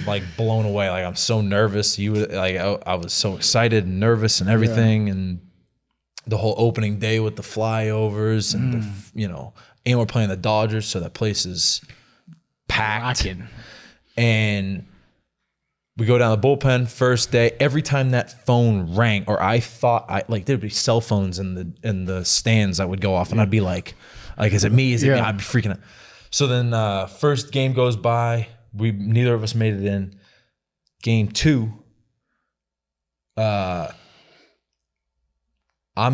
like blown away. Like I'm so nervous. I was so excited and nervous and everything. And the whole opening day with the flyovers and and we're playing the Dodgers, so that place is packed. Rocking. And we go down the bullpen first day. Every time that phone rang, or I thought there'd be cell phones in the stands that would go off, and I'd be like, is it me? Is it me? I'd be freaking out. So then first game goes by. Neither of us made it in. Game 2, I'm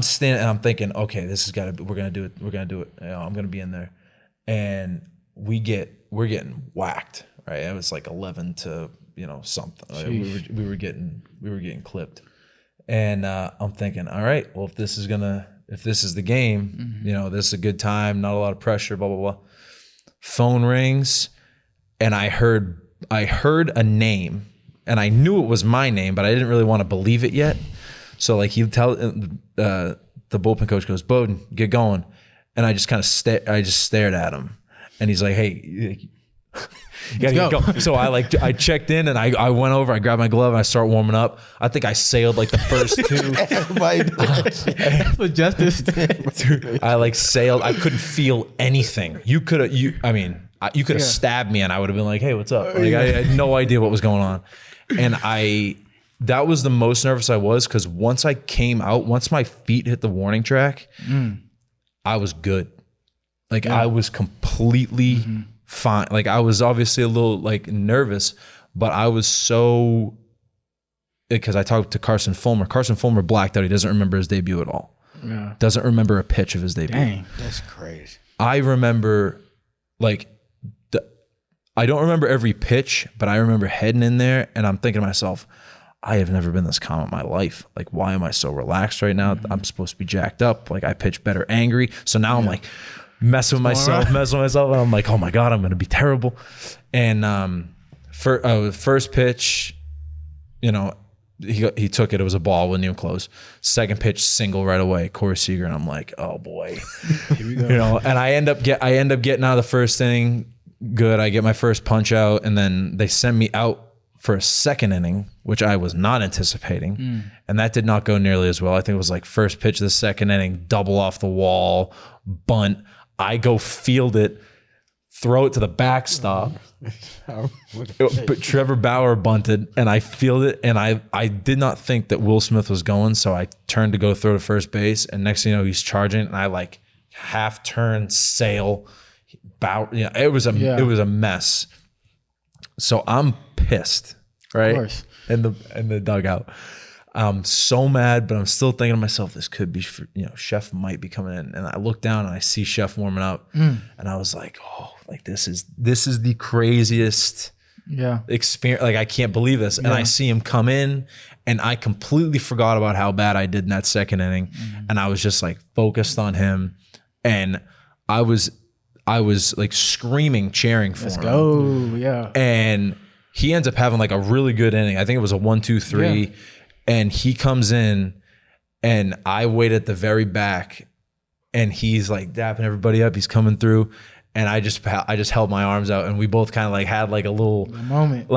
standing and I'm thinking, okay, we're gonna do it. We're gonna do it. I'm gonna be in there, and we're getting whacked. Right, it was like 11 to something. Like we were getting clipped, and I'm thinking, all right, well, if this is the game, this is a good time, not a lot of pressure, blah blah blah. Phone rings, and I heard a name, and I knew it was my name, but I didn't really want to believe it yet. So like he tell the bullpen coach goes, Bowden, get going, and I just kind of stared at him, and he's like, hey. You gotta go. So I checked in, and I went over, I grabbed my glove, and I started warming up. I think I sailed like the first 2. Everybody That's what Justice did. I sailed. I couldn't feel anything. you could have stabbed me and I would have been like, hey, what's up? Like I had no idea what was going on. And that was the most nervous I was, because once I came out, once my feet hit the warning track, I was good. Like I was completely fine. Like I was obviously a little like nervous, but I was so, because I talked to Carson Fulmer. Carson Fulmer blacked out. He doesn't remember his debut at all. Yeah. Doesn't remember a pitch of his debut. Dang. That's crazy. I remember like, I don't remember every pitch, but I remember heading in there and I'm thinking to myself, I have never been this calm in my life. Like, why am I so relaxed right now? I'm supposed to be jacked up. Like I pitch better angry. So now I'm like messing with myself. And I'm like, oh my God, I'm going to be terrible. And first pitch, you know, he took it. It was a ball, wouldn't even close. Second pitch, single right away, Corey Seager. And I'm like, oh boy, here we go. You know, and I end up getting out of the first inning. Good. I get my first punch out, and then they send me out for a second inning, which I was not anticipating. And that did not go nearly as well. I think it was like first pitch of the second inning, double off the wall, bunt. I go field it, throw it to the backstop. But Trevor Bauer bunted, and I fielded it, and I did not think that Will Smith was going, so I turned to go throw to first base, and next thing you know, he's charging, and I like half turn sail. It was a mess. So I'm pissed, right? Of course. In the dugout. I'm so mad, but I'm still thinking to myself, this could be, Chef might be coming in. And I look down and I see Chef warming up, and I was like, oh, like this is the craziest experience. Like I can't believe this. And I see him come in, and I completely forgot about how bad I did in that second inning, and I was just like focused on him, and I was like screaming, cheering for him. Let's go, yeah. And he ends up having like a really good inning. I think it was a 1-2-3, and he comes in, and I wait at the very back, and he's like dapping everybody up. He's coming through, and I just held my arms out, and we both kind of like had like a little moment.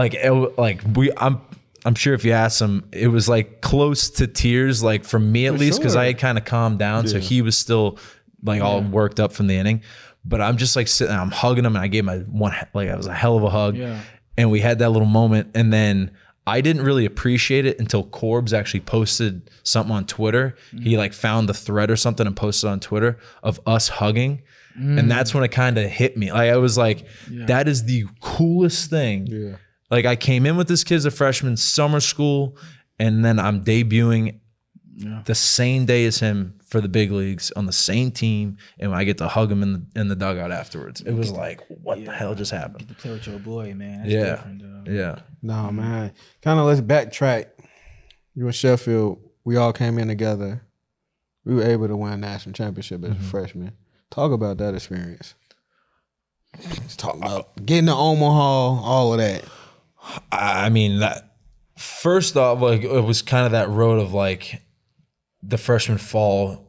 I'm sure if you ask him, it was like close to tears, like for me at least, because I had kind of calmed down, so he was still like all worked up from the inning. But I'm just like sitting there, I'm hugging him, and I gave my one, like it was a hell of a hug. Yeah. And we had that little moment. And then I didn't really appreciate it until Corbs actually posted something on Twitter. He like found the thread or something and posted on Twitter of us hugging. And that's when it kind of hit me. Like I was like, that is the coolest thing. Yeah. Like I came in with this kid as a freshman, summer school, and then I'm debuting the same day as him for the big leagues on the same team, and I get to hug him in the dugout afterwards. It was like, what the hell just happened? Get to play with your boy, man. That's different, dog. Yeah. No, man. Kind of let's backtrack. You and Sheffield, we all came in together. We were able to win a national championship as a freshman. Talk about that experience. Let's talk about getting to Omaha, all of that. I mean, that first off, like it was kind of that road of like the freshman fall,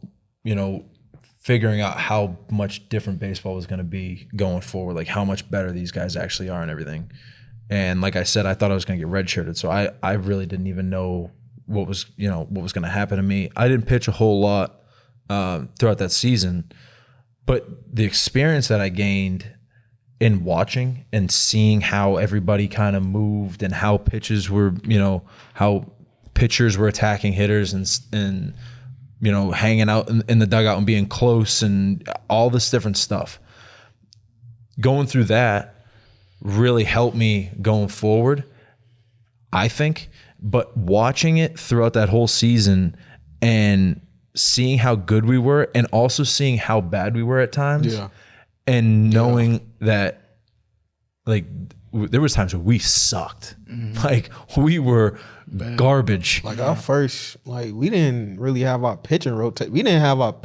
figuring out how much different baseball was going to be going forward, like how much better these guys actually are and everything. And like I said, I thought I was going to get redshirted, so I really didn't even know what was going to happen to me. I didn't pitch a whole lot throughout that season, but the experience that I gained in watching and seeing how everybody kind of moved and how pitches were, how pitchers were attacking hitters and hanging out in the dugout and being close and all this different stuff. Going through that really helped me going forward, I think. But watching it throughout that whole season and seeing how good we were and also seeing how bad we were at times and knowing that like there was times where we sucked. Like we were garbage. Like our first, like we didn't really have our pitching rotation. We didn't have our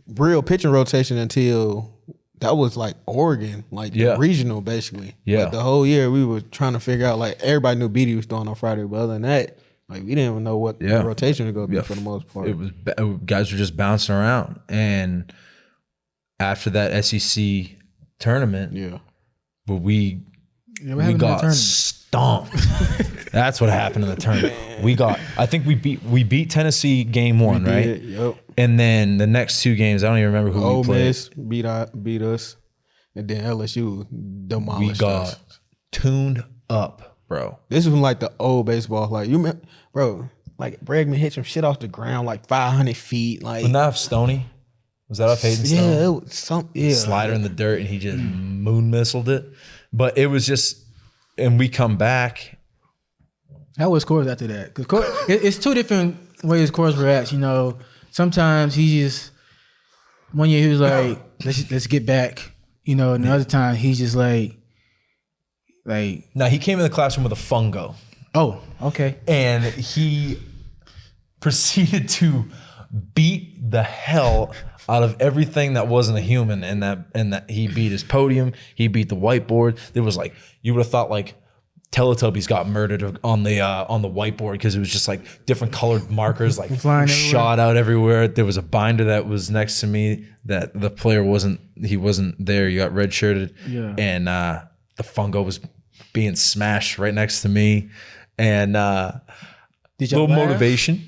real pitching rotation until that was like Oregon, like regional basically. Yeah. Like the whole year we were trying to figure out, like everybody knew Beatty was throwing on Friday, but other than that, like we didn't even know what the rotation was going to be for the most part. It was guys were just bouncing around, and after that SEC tournament, but we got stomped. That's what happened in the tournament. I think we beat Tennessee game 1, right? Yep. And then the next 2 games, I don't even remember who we played. Miss beat us. and then LSU demolished We us. got tuned up, bro. This was like the old baseball. Like you remember, bro, like Bregman hit some shit off the ground like 500 feet. Like Wouldn't that have Stoney? Was that off Hayden Stone? yeah, it was some Slider in the dirt, and he just moon missiled it. But it was just, and we come back. How was Corbin after that? Because it's two different ways Corbin reacts. You know, sometimes he just one year he was like, let's get back. You know, and the other time he's just like. Now he came in the classroom with a fungo. Oh, okay. And he proceeded to beat the hell out of everything that wasn't a human, and that he beat his podium, he beat the whiteboard. There was like, you would have thought like Teletubbies got murdered on the whiteboard, because it was just like different colored markers like flying shot out everywhere. There was a binder that was next to me that the player wasn't there. You got red shirted, and the fungo was being smashed right next to me, and Did y'all little laugh? Motivation.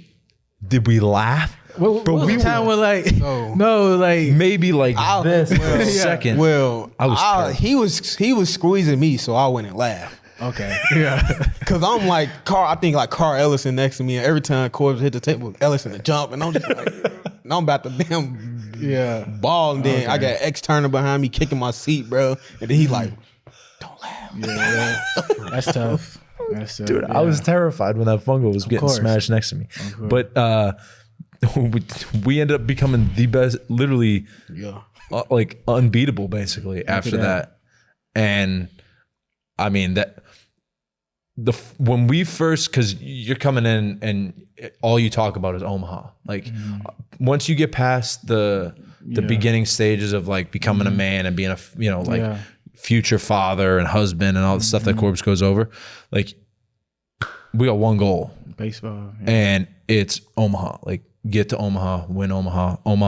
Did we laugh? What was the time when like no like Maybe like this for a second. Well, I was terrified. he was squeezing me, so I went and laughed. okay yeah Cause I'm like I think like Carl Ellison next to me, and every time Corbin hit the table, Ellison to jump, and I'm just like, and I'm about to damn ball, and then I got X Turner behind me kicking my seat, bro, and then he like, don't laugh. yeah that's tough. That's tough. Dude, I was terrified when that fungo was getting course. smashed next to me. But we ended up becoming the best, literally like unbeatable basically after that. And I mean when we first, because you're coming in and all you talk about is Omaha. Like once you get past the beginning stages of like becoming a man and being a future father and husband and all the stuff that Corbs goes over, like we got one goal, baseball, and it's Omaha. Like get to Omaha, win Omaha, and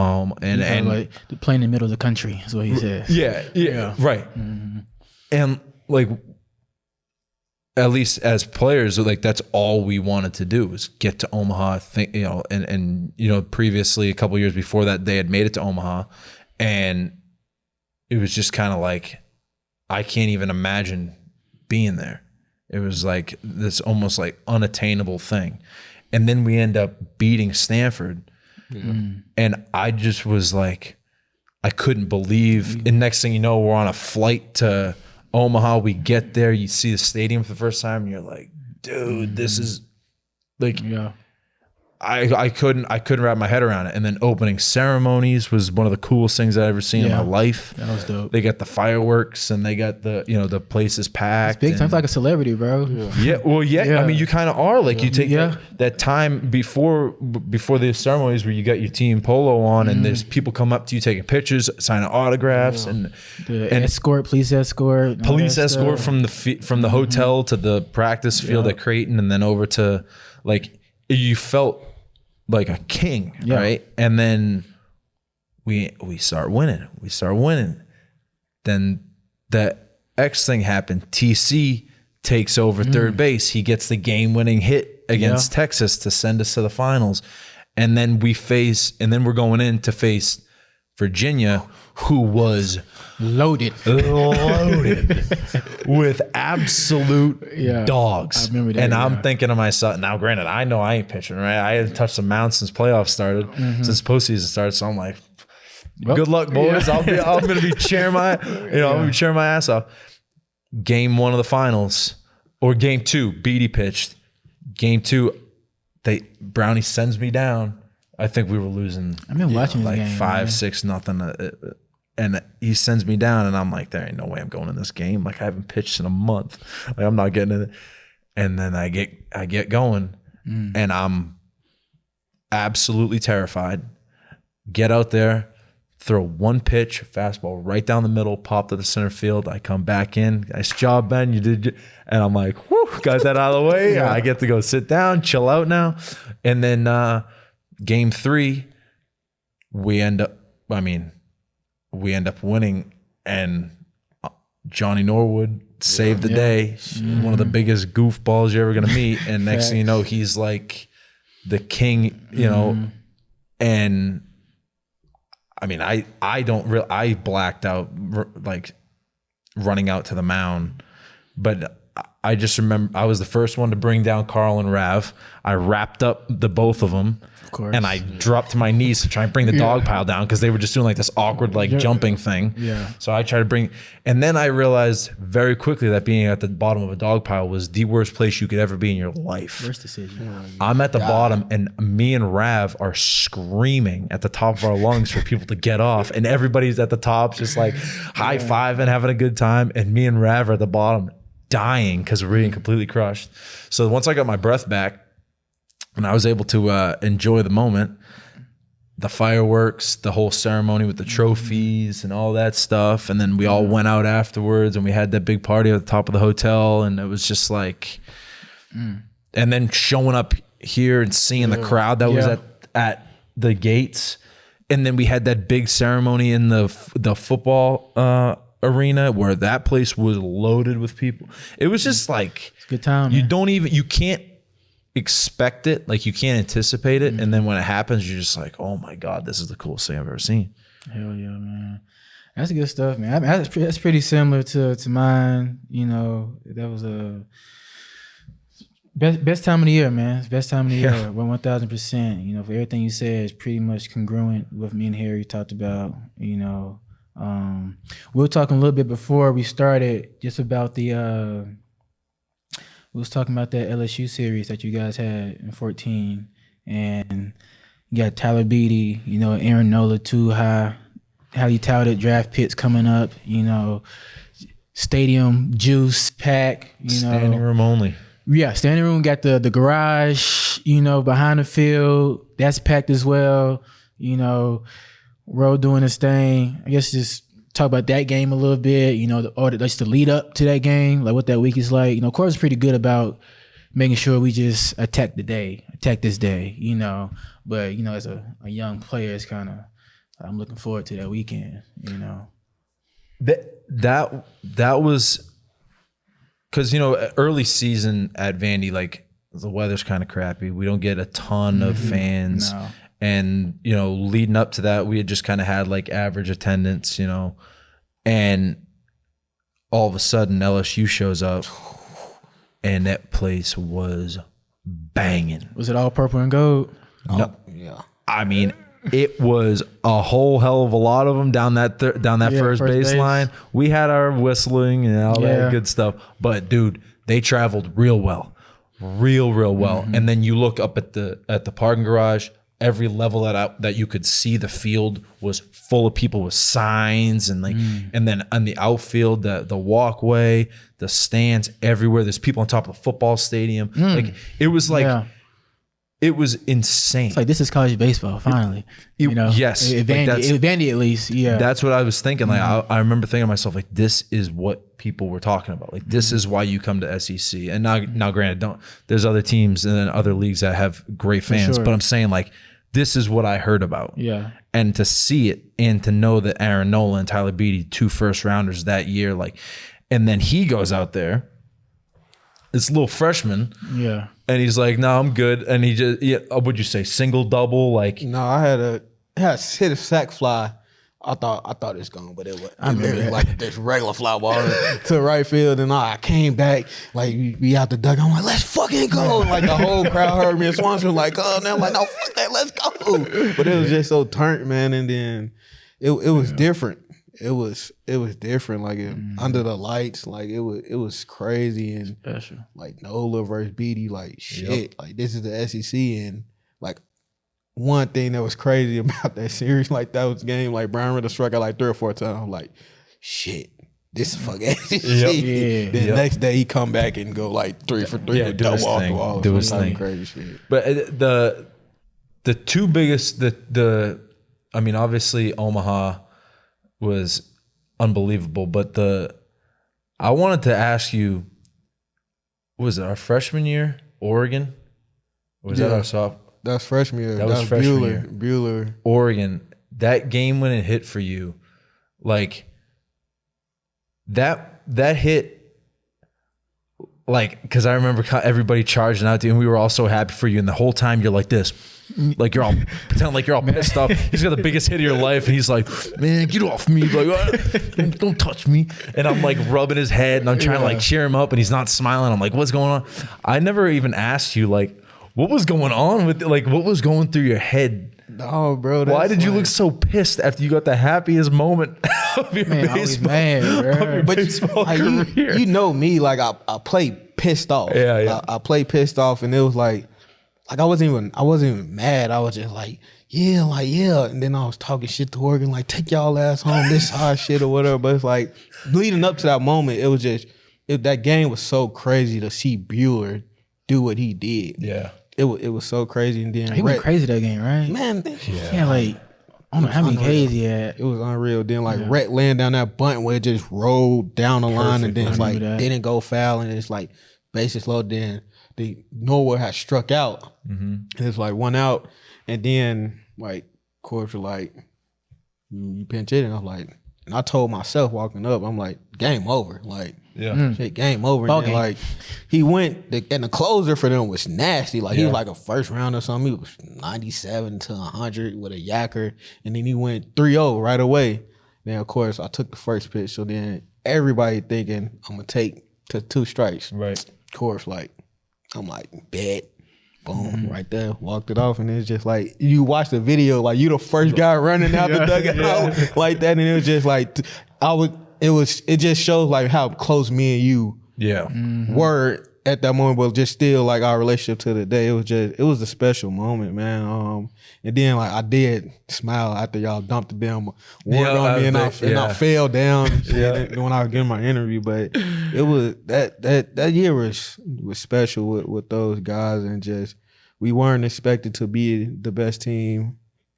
like playing in the middle of the country is what he says. Yeah, right. And like, at least as players, like that's all we wanted to do was get to Omaha. And previously a couple years before that, they had made it to Omaha, and it was just kind of like, I can't even imagine being there. It was like this almost like unattainable thing. And then we end up beating Stanford. And I just was like, I couldn't believe. And next thing you know, we're on a flight to Omaha. We get there, you see the stadium for the first time, and you're like, dude, this is like, I couldn't wrap my head around it. And then opening ceremonies was one of the coolest things I've ever seen in my life. That was dope. They got the fireworks, and they got the place is packed. Big time, like a celebrity, bro. I mean, you kind of are. Like you take that time before the ceremonies where you got your team polo on, and there's people come up to you taking pictures, signing autographs, and police escort from the hotel to the practice field at Creighton, and then over to like, you felt like a king, right? And then we start winning. Then that X thing happened. TC takes over third base. He gets the game-winning hit against Texas to send us to the finals. And then we're going in to face Virginia, who was loaded with absolute dogs. I remember that, and I'm thinking to myself, now granted, I know I ain't pitching, right? I hadn't touched the mound since playoffs started, since postseason started. So I'm like, good luck, boys. I'm gonna be cheering I'm gonna be cheering my ass off. Game 1 of the finals, or game 2, Beatty pitched. Game 2, Brownie sends me down. I think we were losing. I've been watching like this game, 5-6-0. And he sends me down, and I'm like, there ain't no way I'm going in this game. Like, I haven't pitched in a month. Like, I'm not getting in it. And then I get going, and I'm absolutely terrified. Get out there, throw one pitch, fastball right down the middle, pop to the center field. I come back in. Nice job, Ben. You did. And I'm like, whew, got that out of the way. I get to go sit down, chill out now. And then game 3, we end up winning, and Johnny Norwood saved the day. One of the biggest goofballs you're ever going to meet. And next thing you know, he's like the king, and I mean, I blacked out like running out to the mound. But I just remember I was the first one to bring down Carl and Rav. I wrapped up the both of them. Of course. And I dropped to my knees to try and bring the dog pile down because they were just doing like this awkward like jumping thing. Yeah. So I tried to bring, and then I realized very quickly that being at the bottom of a dog pile was the worst place you could ever be in your life. Worst decision. I'm at the bottom, and me and Rav are screaming at the top of our lungs for people to get off, and everybody's at the top just like high fiving, having a good time, and me and Rav are at the bottom dying because we're being completely crushed. So once I got my breath back and I was able to enjoy the moment, the fireworks, the whole ceremony with the trophies and all that stuff, and then we all went out afterwards and we had that big party at the top of the hotel, and it was just like, and then showing up here and seeing the crowd that was at the gates, and then we had that big ceremony in the football arena where that place was loaded with people. It was just like it's a good time. You can't expect it, like you can't anticipate it, and then when it happens, you're just like, oh my god, this is the coolest thing I've ever seen. Hell yeah, man. That's good stuff, man. I mean, that's pretty similar to mine. You know, that was a best time of the year, man. It's best time of the year. 1000%. You know, for everything you said is pretty much congruent with me and Harry talked about. You know. We were talking a little bit before we started just about we was talking about that LSU series that you guys had in 14, and you got Tyler Beatty, you know, Aaron Nola, two highly touted draft picks coming up, you know, stadium juice pack, you know. Standing room only. Yeah, standing room, got the garage, you know, behind the field, that's packed as well, you know. Road doing his thing. I guess just talk about that game a little bit, you know, just the lead up to that game, like what that week is like. You know, Corbin's pretty good about making sure we just attack this day, you know. But, you know, as a young player, it's kind of, I'm looking forward to that weekend, you know. That was, because, you know, early season at Vandy, like the weather's kind of crappy. We don't get a ton of fans. No. And, you know, leading up to that, we had just kind of had like average attendance, you know, and all of a sudden LSU shows up and that place was banging. Was it all purple and gold? No, yeah. I mean, it was a whole hell of a lot of them down that first baseline. We had our whistling and all that good stuff. But, dude, they traveled real well. Real well. And then you look up at the parking garage, every level that you could see the field was full of people with signs and like, and then on the outfield, the walkway, the stands everywhere. There's people on top of the football stadium. Like it was like, it was insane. It's like, this is college baseball, finally. You know? Yes. Vandy at least, yeah. That's what I was thinking. Like, I remember thinking to myself, like, this is what people were talking about. Like, this is why you come to SEC. And now granted, there's other teams and then other leagues that have great fans, but I'm saying, like, this is what I heard about. Yeah. And to see it and to know that Aaron Nola and Tyler Beatty, 2 first rounders that year, like, and then he goes out there, this little freshman. Yeah. And he's like, no, I'm good. And he just, what'd you say, single, double? Like, no, I had hit a sack fly. I thought it's gone, but it was like this regular fly ball to right field, and I came back like we out the dugout. I'm like, let's fucking go! Like the whole crowd heard me, and Swanson was like, oh, and I'm like, no, fuck that, let's go! But it was just so turned, man. And then it was different. It was different. Like under the lights, like it was crazy and special. Like Nola versus Beatty, like shit. Like this is the SEC, and like. One thing that was crazy about that series, like that was game, like Brian Ritter struck out like 3 or 4 times. I'm like, shit, this is fucking SEC. Then next day he come back and go like 3 for 3 with double off the wall. Do his thing. Crazy shit. But the two biggest, I mean, obviously Omaha was unbelievable, but I wanted to ask you, what was it, our freshman year, Oregon? Or was that our sophomore? That's freshman year. That was freshman year. Bueller. Oregon. That game when it hit for you, like that hit. like, because I remember everybody charging out to you, and we were all so happy for you. And the whole time you're like this, like you're all pretending like you're all pissed off. He's got the biggest hit of your life, and he's like, "Man, get off me! Like, don't touch me!" And I'm like rubbing his head, and I'm trying to like cheer him up, and he's not smiling. I'm like, "What's going on?" I never even asked you like, what was going on with like what was going through your head. No, bro. Why did you look so pissed after you got the happiest moment of your baseball, career? You know me, like I played pissed off. Yeah. I played pissed off, and it was like I wasn't even mad. I was just like, yeah. And then I was talking shit to Oregon, like, take y'all ass home, this hard shit or whatever. But it's like leading up to that moment, it was just that game was so crazy to see Bueller do what he did. Yeah. It was so crazy, and then he went crazy that game, right? Man, yeah, like I don't know how many Ks he had. It was unreal. Then like Rhett laying down that bunt where it just rolled down the line, and then it's like didn't go foul, and it's like bases loaded. Then the Norwood had struck out, and it's like 1 out, and then like Corbs were like, "You pinch it," and I was like, and I told myself walking up, I'm like, game over, like. Yeah, shit, game over. And then, like he went, and the closer for them was nasty. Like he was like a first round or something. He was 97 to 100 with a yacker, and then he went 3-0 right away. Then of course I took the first pitch. So then everybody thinking I'm gonna take to 2 strikes. Right. Of course, like I'm like bet. Boom, right there, walked it off, and it's just like you watch the video, like you the first guy running out the dugout like that, and it was just like it just shows like how close me and you were at that moment, but just still like our relationship to the day. It was a special moment, man. And then like I did smile after y'all dumped the damn word on me, and I fell down when I was getting my interview. But it was that year was special with those guys, and just we weren't expected to be the best team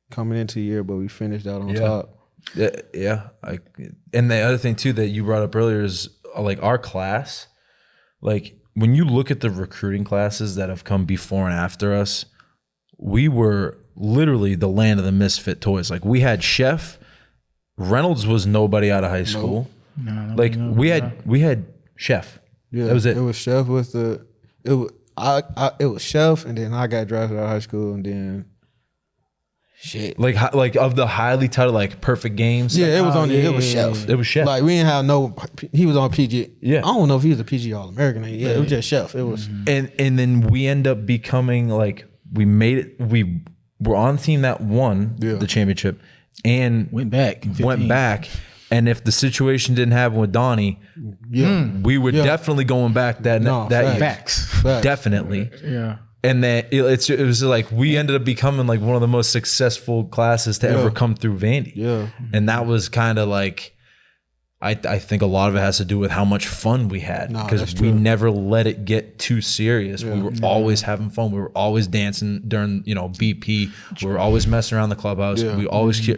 coming into the year, but we finished out on top. Yeah. And the other thing too that you brought up earlier is like our class. Like when you look at the recruiting classes that have come before and after us, we were literally the land of the misfit toys. Like we had Chef, Reynolds was nobody out of high school. No, like we had Chef. Yeah, that was it. It was Chef it was Chef, and then I got drafted out of high school, and then. Shit, like of the highly touted like perfect games. Yeah, it was on. It was Chef. It was Chef. Like we didn't have no. He was on PG. Yeah, I don't know if he was a PG All American. Yeah, it was just Chef. It was. And then we end up becoming like we made it. We were on the team that won the championship and went back. And if the situation didn't happen with Donnie, we were definitely going back that year. Facts. Definitely. Yeah. And then it was like we ended up becoming like one of the most successful classes to ever come through Vandy. Yeah. And that was kind of like, I think a lot of it has to do with how much fun we had, because we never let it get too serious. We were always having fun. We were always dancing during, BP. We were always messing around the clubhouse. We always we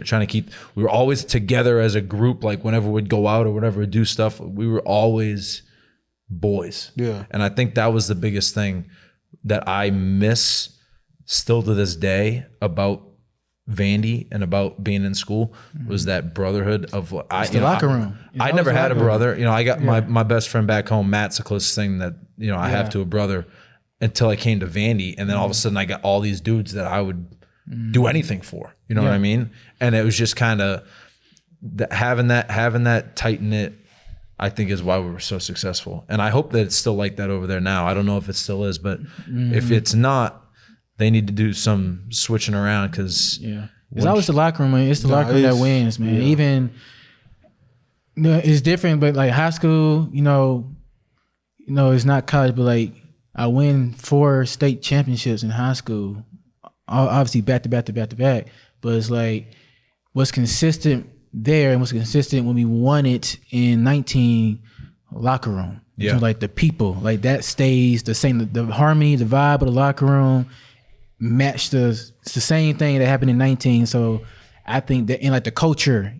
were always together as a group. Like whenever we'd go out or whatever, do stuff, we were always boys. Yeah. And I think that was the biggest thing that I miss still to this day about Vandy and about being in school was that brotherhood of the locker room. I never had a brother. I got my best friend back home. Matt's the closest thing that I have to a brother until I came to Vandy, and then all of a sudden I got all these dudes that I would do anything for. You know what I mean? And it was just kind of having that tight knit, I think, is why we were so successful. And I hope that it's still like that over there now. I don't know if it still is, but if it's not, they need to do some switching around, because it's always the locker room. It's the locker room that wins, man. Even it's different, but like high school, it's not college, but like I win 4 state championships in high school, obviously back to back to back to back. But it's like what's consistent there and what's consistent when we won it in 19 locker room. So like the people, like that stays the same. The harmony, the vibe of the locker room matched it's the same thing that happened in 19. So I think that, and like the culture,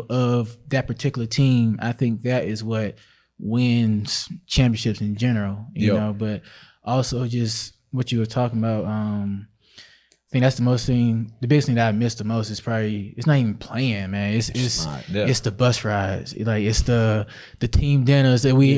of that particular team, I think that is what wins championships in general, but also just what you were talking about, think that's the biggest thing that I miss the most is probably, it's not even playing, man. It's the bus rides. Like it's the team dinners that we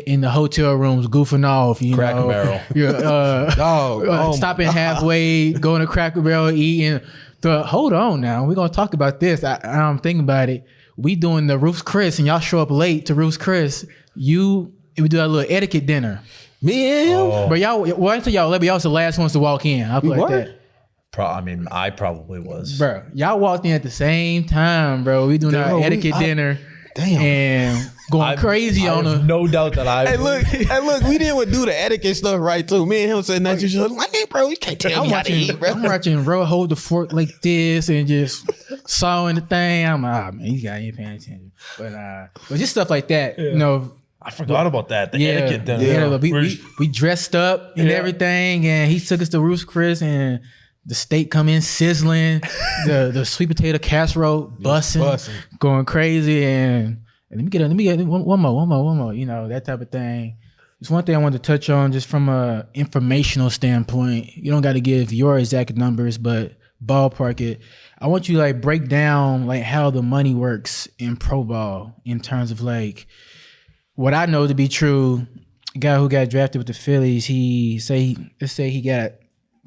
in the hotel rooms goofing off, you Cracker know. Barrel. Stopping halfway, going to Cracker Barrel, eating. Hold on now. We're going to talk about this. I'm thinking about it. We doing the Ruth's Chris and y'all show up late to Ruth's Chris. We do that little etiquette dinner. Me and him? But y'all, well, until y'all left, y'all was the last ones to walk in. I'll put it like that. I probably was. Bro, y'all walked in at the same time, bro. We doing our etiquette dinner. Damn. And going crazy on them. No doubt that I. Hey, look, we didn't do the etiquette stuff right too. Me and him said that you like, hey, bro, you can't tell me how to eat, bro. I'm watching bro hold the fork like this and just sawing the thing. I'm like, man, you guys ain't paying attention. But just stuff like that, you know. I forgot about that. The etiquette dinner. Yeah, we dressed up and everything, and he took us to Ruth's Chris, and the steak come in sizzling, the sweet potato casserole busting, going crazy, and let me get one more, you know, that type of thing. It's one thing I wanted to touch on just from a informational standpoint. You don't got to give your exact numbers, but ballpark it. I want you to like break down like how the money works in pro ball in terms of like what I know to be true. A guy who got drafted with the Phillies, let's say he got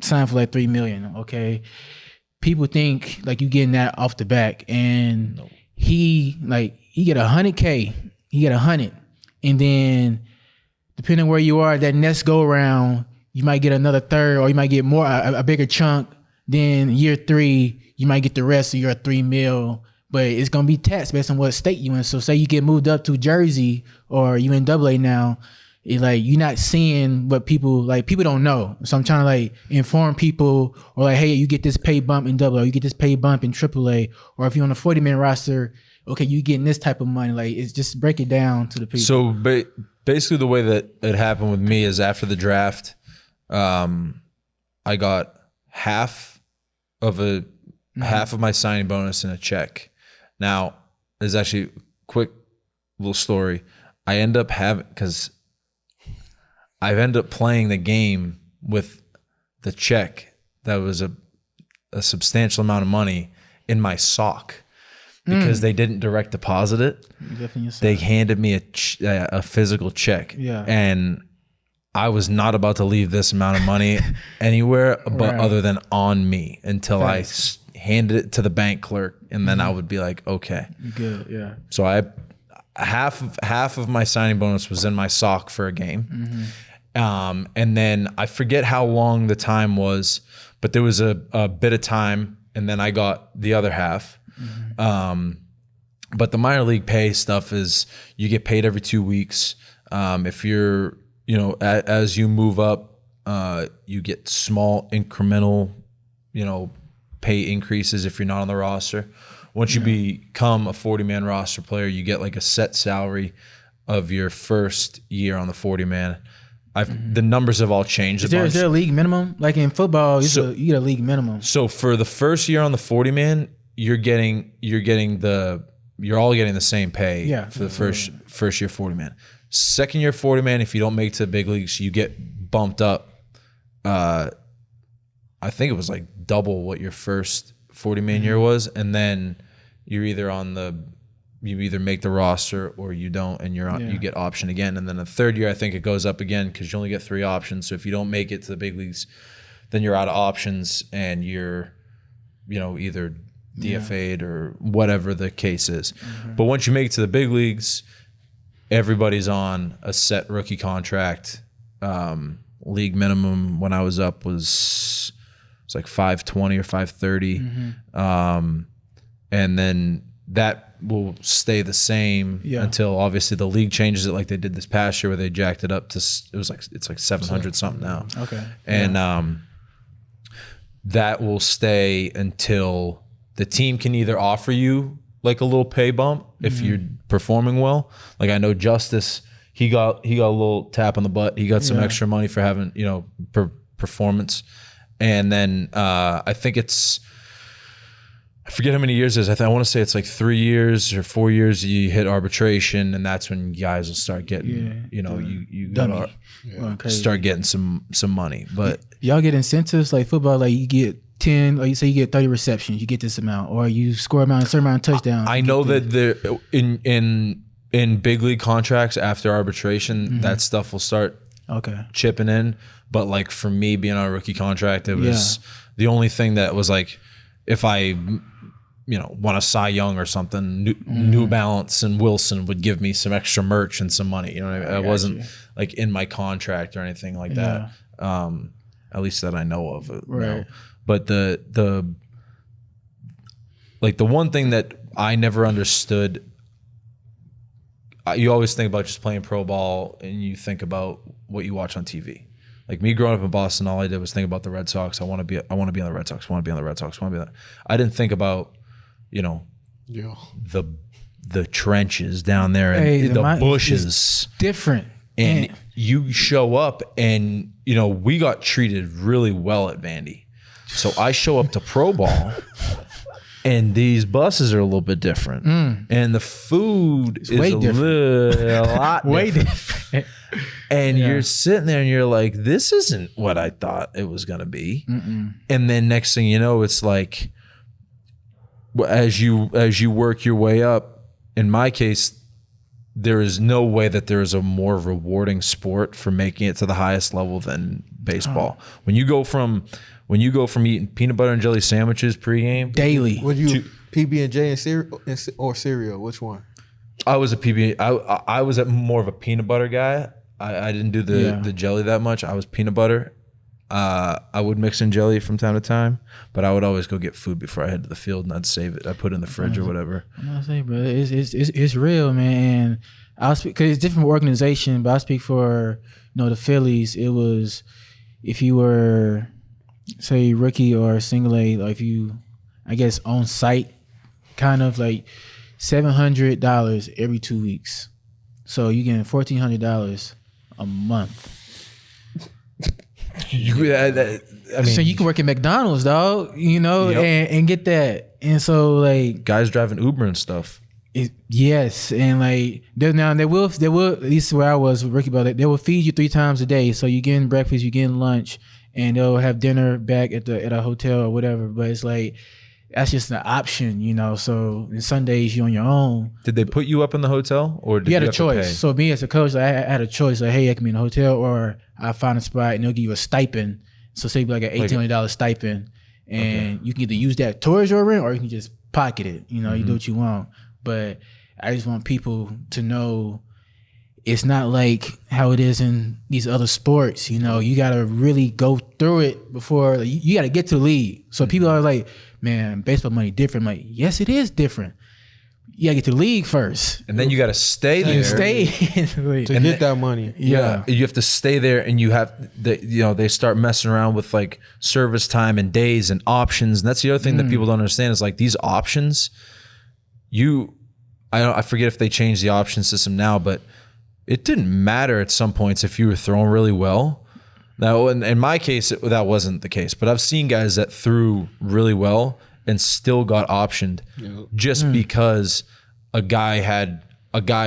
signed for like $3 million. Okay, people think like you getting that off the back, and he get $100K. He get 100, and then depending where you are, that next go around, you might get another third, or you might get more a bigger chunk. Then year 3, you might get the rest of your $3 million. But it's gonna be taxed based on what state you in. So say you get moved up to Jersey or you in AA now, it's like you're not seeing what people don't know. So I'm trying to like inform people, or like, hey, you get this pay bump in AA, or you get this pay bump in AAA, or if you're on a 40-man roster, okay, you getting this type of money. Like it's just break it down to the people. So basically the way that it happened with me is after the draft, I got half of my signing bonus in a check. Now, there's actually a quick little story. I end up playing the game with the check that was a substantial amount of money in my sock because they didn't direct deposit it. They handed me a physical check. Yeah. And I was not about to leave this amount of money anywhere but other than on me until I handed it to the bank clerk, and then I would be like, okay. Good, yeah. So half of my signing bonus was in my sock for a game. And then I forget how long the time was, but there was a bit of time, and then I got the other half. But the minor league pay stuff is you get paid every 2 weeks. If you're, you know, as you move up, you get small incremental, you know, pay increases if you're not on the roster. Once you become a 40-man roster player, you get like a set salary of your first year on the 40-man. The numbers have all changed. Is there a league minimum? Like in football, you get a league minimum. So for the first year on the 40-man, you're all getting the same pay for the first year 40-man. Second year 40-man, if you don't make it to the big leagues, you get bumped up. I think it was like double what your first 40-man year was, and then you're either you either make the roster or you don't, and you get option again. And then the third year, I think it goes up again because you only get 3 options. So if you don't make it to the big leagues, then you're out of options and you're, you know, either DFA'd or whatever the case is. But once you make it to the big leagues, everybody's on a set rookie contract. League minimum when I was up was like $520 or $530, and then that will stay the same until obviously the league changes it, like they did this past year where they jacked it up to it's like 700 something now. Okay, and that will stay until the team can either offer you like a little pay bump if you're performing well. Like I know Justice, he got a little tap on the butt. He got some extra money for having, you know, performance. And then I think I forget how many years it is. I want to say it's like 3 years or 4 years you hit arbitration, and that's when guys will start getting, you know, you gotta start getting some money. But y'all get incentives like football, like you get 10, or you say you get 30 receptions, you get this amount, or you score a certain amount of touchdowns. I know that there in big league contracts after arbitration, that stuff will start chipping in. But like for me being on a rookie contract, it was the only thing that was like, if I won a Cy Young or something, New Balance and Wilson would give me some extra merch and some money. You know what I mean? It wasn't like in my contract or anything like that. At least that I know of. Right. But the one thing that I never understood, you always think about just playing pro ball and you think about what you watch on TV. Like me growing up in Boston, all I did was think about the Red Sox. I want to be on the Red Sox. I didn't think about, the trenches down there and the bushes. Different. And you show up and, we got treated really well at Vandy. So I show up to pro ball and these buses are a little bit different. And the food is a lot way different. And you're sitting there and you're like, this isn't what I thought it was going to be. And then next thing you know, it's like, as you work your way up, in my case, there is no way that there is a more rewarding sport for making it to the highest level than baseball. When you go from eating peanut butter and jelly sandwiches pregame daily, would you PB&J and cereal or cereal? Which one? I was a PB. I was more of a peanut butter guy. I didn't do the jelly that much. I was peanut butter. I would mix in jelly from time to time, but I would always go get food before I head to the field, and I'd save it. I put it in the fridge or whatever. I'm gonna say, bro, it's real, man. And I'll speak because it's different organization, but I speak for the Phillies. It was if you were say rookie or single A, like if you, I guess on site, kind of like $700 every 2 weeks. So you getting $1,400 a month. So you can work at McDonald's, dog, and get that. And so like guys driving Uber and stuff. Yes, and like they will at least where I was rookie about it, they will feed you 3 times a day. So you getting breakfast, you getting lunch, and they'll have dinner back at a hotel or whatever. But it's like that's just an option, So on Sundays you're on your own. Did they put you up in the hotel, or did you had a choice? So me as a coach, I had a choice. Like, hey, I can be in a hotel, or I find a spot and they'll give you a stipend. So say like an $1,800 stipend, and you can either use that towards your rent, or you can just pocket it. You do what you want. But I just want people to know it's not like how it is in these other sports. You got to really go through it before you got to get to the league. So people are like, man, baseball money different. I'm like, yes, it is different. You got to get to the league first. And then you got to stay there. To get that money. Yeah. You have to stay there, and you have they start messing around with like service time and days and options. And that's the other thing that people don't understand is like these options, I forget if they changed the option system now, but it didn't matter at some points if you were throwing really well. Now, in my case, that wasn't the case, but I've seen guys that threw really well and still got optioned just because a guy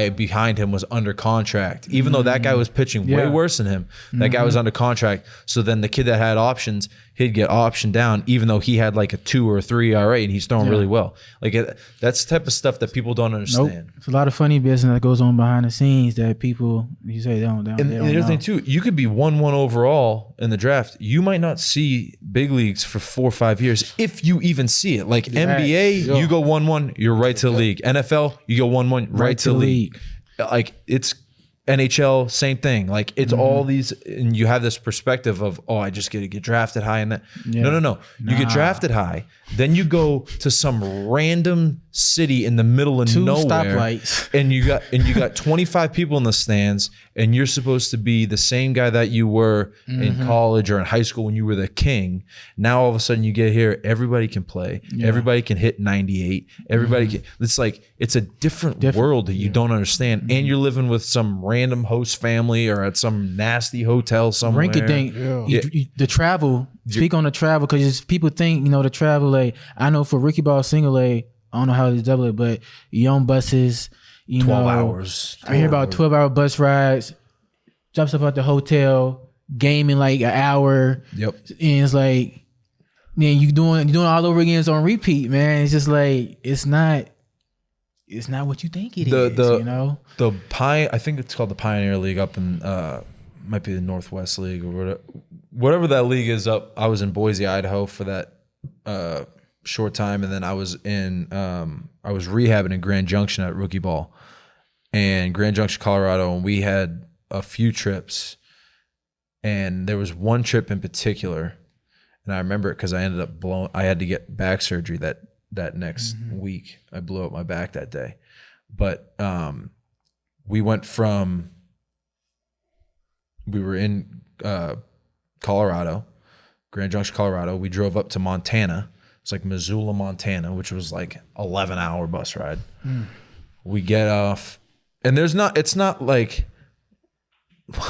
behind him was under contract, even though that guy was pitching way worse than him. That guy was under contract. So then the kid that had options, he'd get optioned down, even though he had like a 2 or 3 ERA and he's throwing really well. Like that's the type of stuff that people don't understand. Nope. It's a lot of funny business that goes on behind the scenes that people, you say they don't and the other thing too, you could be 1-1 overall in the draft. You might not see big leagues for 4 or 5 years, if you even see it. Like NBA, you go 1-1, you're right to the league. NFL, you go 1-1, right to the league. Like it's NHL, same thing. Like it's all these, and you have this perspective of, I just get drafted high in that. No. You get drafted high, then you go to some random city in the middle of 2 nowhere, stoplights, and you got 25 people in the stands, and you're supposed to be the same guy that you were in college or in high school when you were the king. Now all of a sudden you get here, everybody can play, everybody can hit 98, everybody can. It's like it's a different world that you don't understand, and you're living with some random host family or at some nasty hotel somewhere. Rinky-dink. The travel. Speak on the travel, because people think the travel. Like I know for rookie ball single A, I don't know how to double it, but you on buses, 12 hours. I hear about 12-hour bus rides, drop stuff at the hotel, game in like an hour. Yep. And it's like, then you doing all over again. It's on repeat, man. It's just like it's not what you think it is. You know, I think it's called the Pioneer League up in might be the Northwest League or whatever that league is up. I was in Boise, Idaho for that short time, and then I was rehabbing in Grand Junction at rookie ball, and Grand Junction, Colorado, and we had a few trips, and there was one trip in particular, and I remember it because I ended up I had to get back surgery that next week. I blew up my back that day, but we were in Colorado, Grand Junction, Colorado. We drove up to Montana. It's like Missoula, Montana, which was like 11-hour bus ride. We get off, and it's not like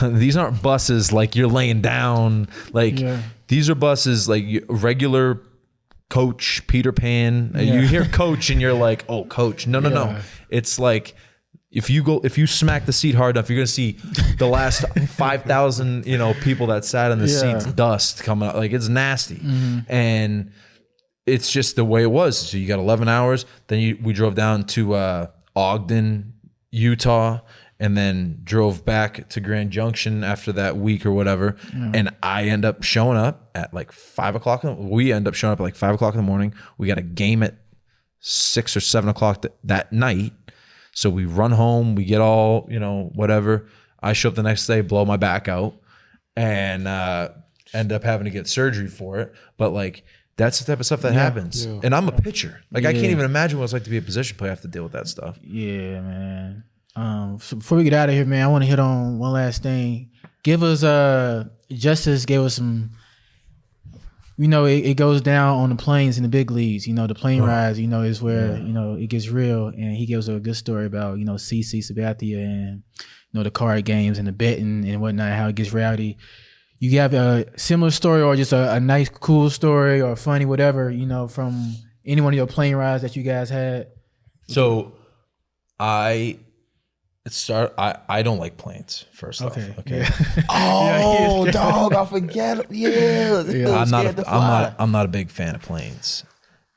these aren't buses like you're laying down. Like these are buses like regular coach, Peter Pan. You hear coach and you're like, oh, coach. No. It's like if you smack the seat hard enough, you're gonna see the last 5,000 people that sat in the seats, dust coming out. Like it's nasty, and it's just the way it was. So you got 11 hours. Then we drove down to Ogden, Utah, and then drove back to Grand Junction after that week or whatever. And I end up showing up at like 5 o'clock. We end up showing up at like 5 o'clock in the morning. We got a game at 6 or 7 o'clock that night. So we run home, we get all, whatever. I show up the next day, blow my back out, and end up having to get surgery for it. But like, that's the type of stuff that happens. Yeah. And I'm a pitcher. Like I can't even imagine what it's like to be a position player. I have to deal with that stuff. Yeah, man. So before we get out of here, man, I want to hit on one last thing. Give us Justice gave us some. It goes down on the planes in the big leagues. The plane rides, is where, it gets real. And he gives a good story about, CC Sabathia and, the card games and the betting and whatnot, how it gets rowdy. You have a similar story or just a nice, cool story or funny, whatever, from any one of your plane rides that you guys had? So I don't like planes, first off. Okay. Yeah. Oh, dog, I forget. Yeah. I'm not a big fan of planes.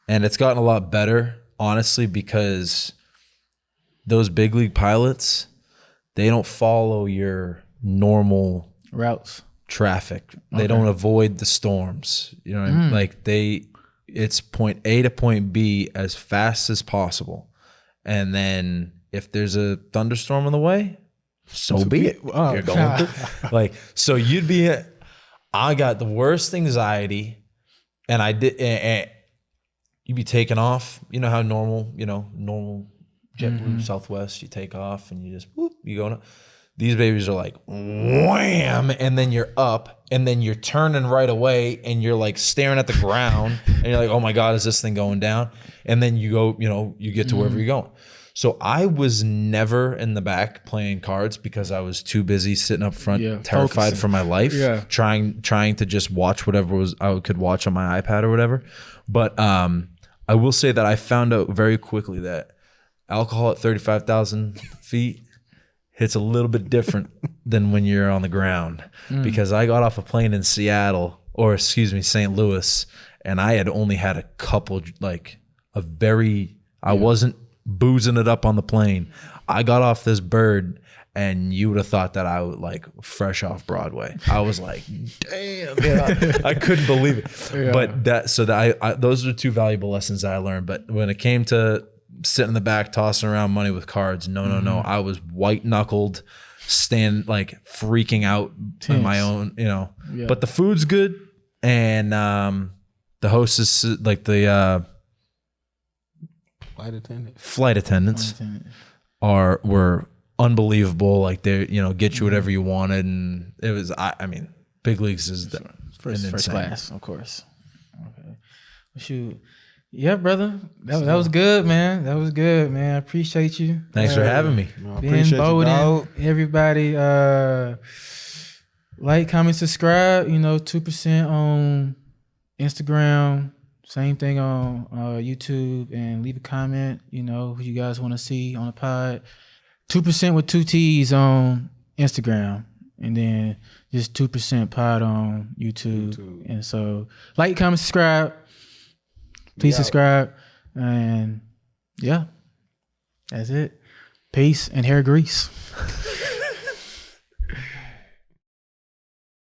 And it's gotten a lot better, honestly, because those big league pilots, they don't follow your normal routes, traffic. They don't avoid the storms. You know what I mean? Like it's point A to point B as fast as possible. And then if there's a thunderstorm on the way, so be it. You're going through. So I got the worst anxiety, and you'd be taking off. You know how normal JetBlue, Southwest, you take off and you just whoop, you go. These babies are like wham, and then you're up, and then you're turning right away, and you're like staring at the ground, and you're like, oh my God, is this thing going down? And then you go, you get to wherever you're going. So I was never in the back playing cards because I was too busy sitting up front, terrified focusing for my life, trying to just watch whatever I could watch on my iPad or whatever. But I will say that I found out very quickly that alcohol at 35,000 feet hits a little bit different than when you're on the ground, because I got off a plane in St. Louis, and I had only had a couple, I wasn't boozing it up on the plane. I got off this bird, and you would have thought that I would fresh off Broadway. I was like, damn, I couldn't believe it. Yeah. But those are the two valuable lessons that I learned. But when it came to sitting in the back, tossing around money with cards, no. I was white knuckled, freaking out on my own, But the food's good, and the hostess, flight attendants were unbelievable. They get you whatever you wanted, and it was big leagues is first class, of course. Okay, shoot, yeah, brother, that was good, man. That was good, man. I appreciate you. Thanks for having me. Ben Bowden, everybody, like, comment, subscribe. 2% on Instagram. Same thing on YouTube, and leave a comment, who you guys want to see on the pod. 2% with 2 T's on Instagram. and then just 2% Pod on YouTube. And so like, comment, subscribe. Please subscribe. And yeah, that's it. Peace and hair grease.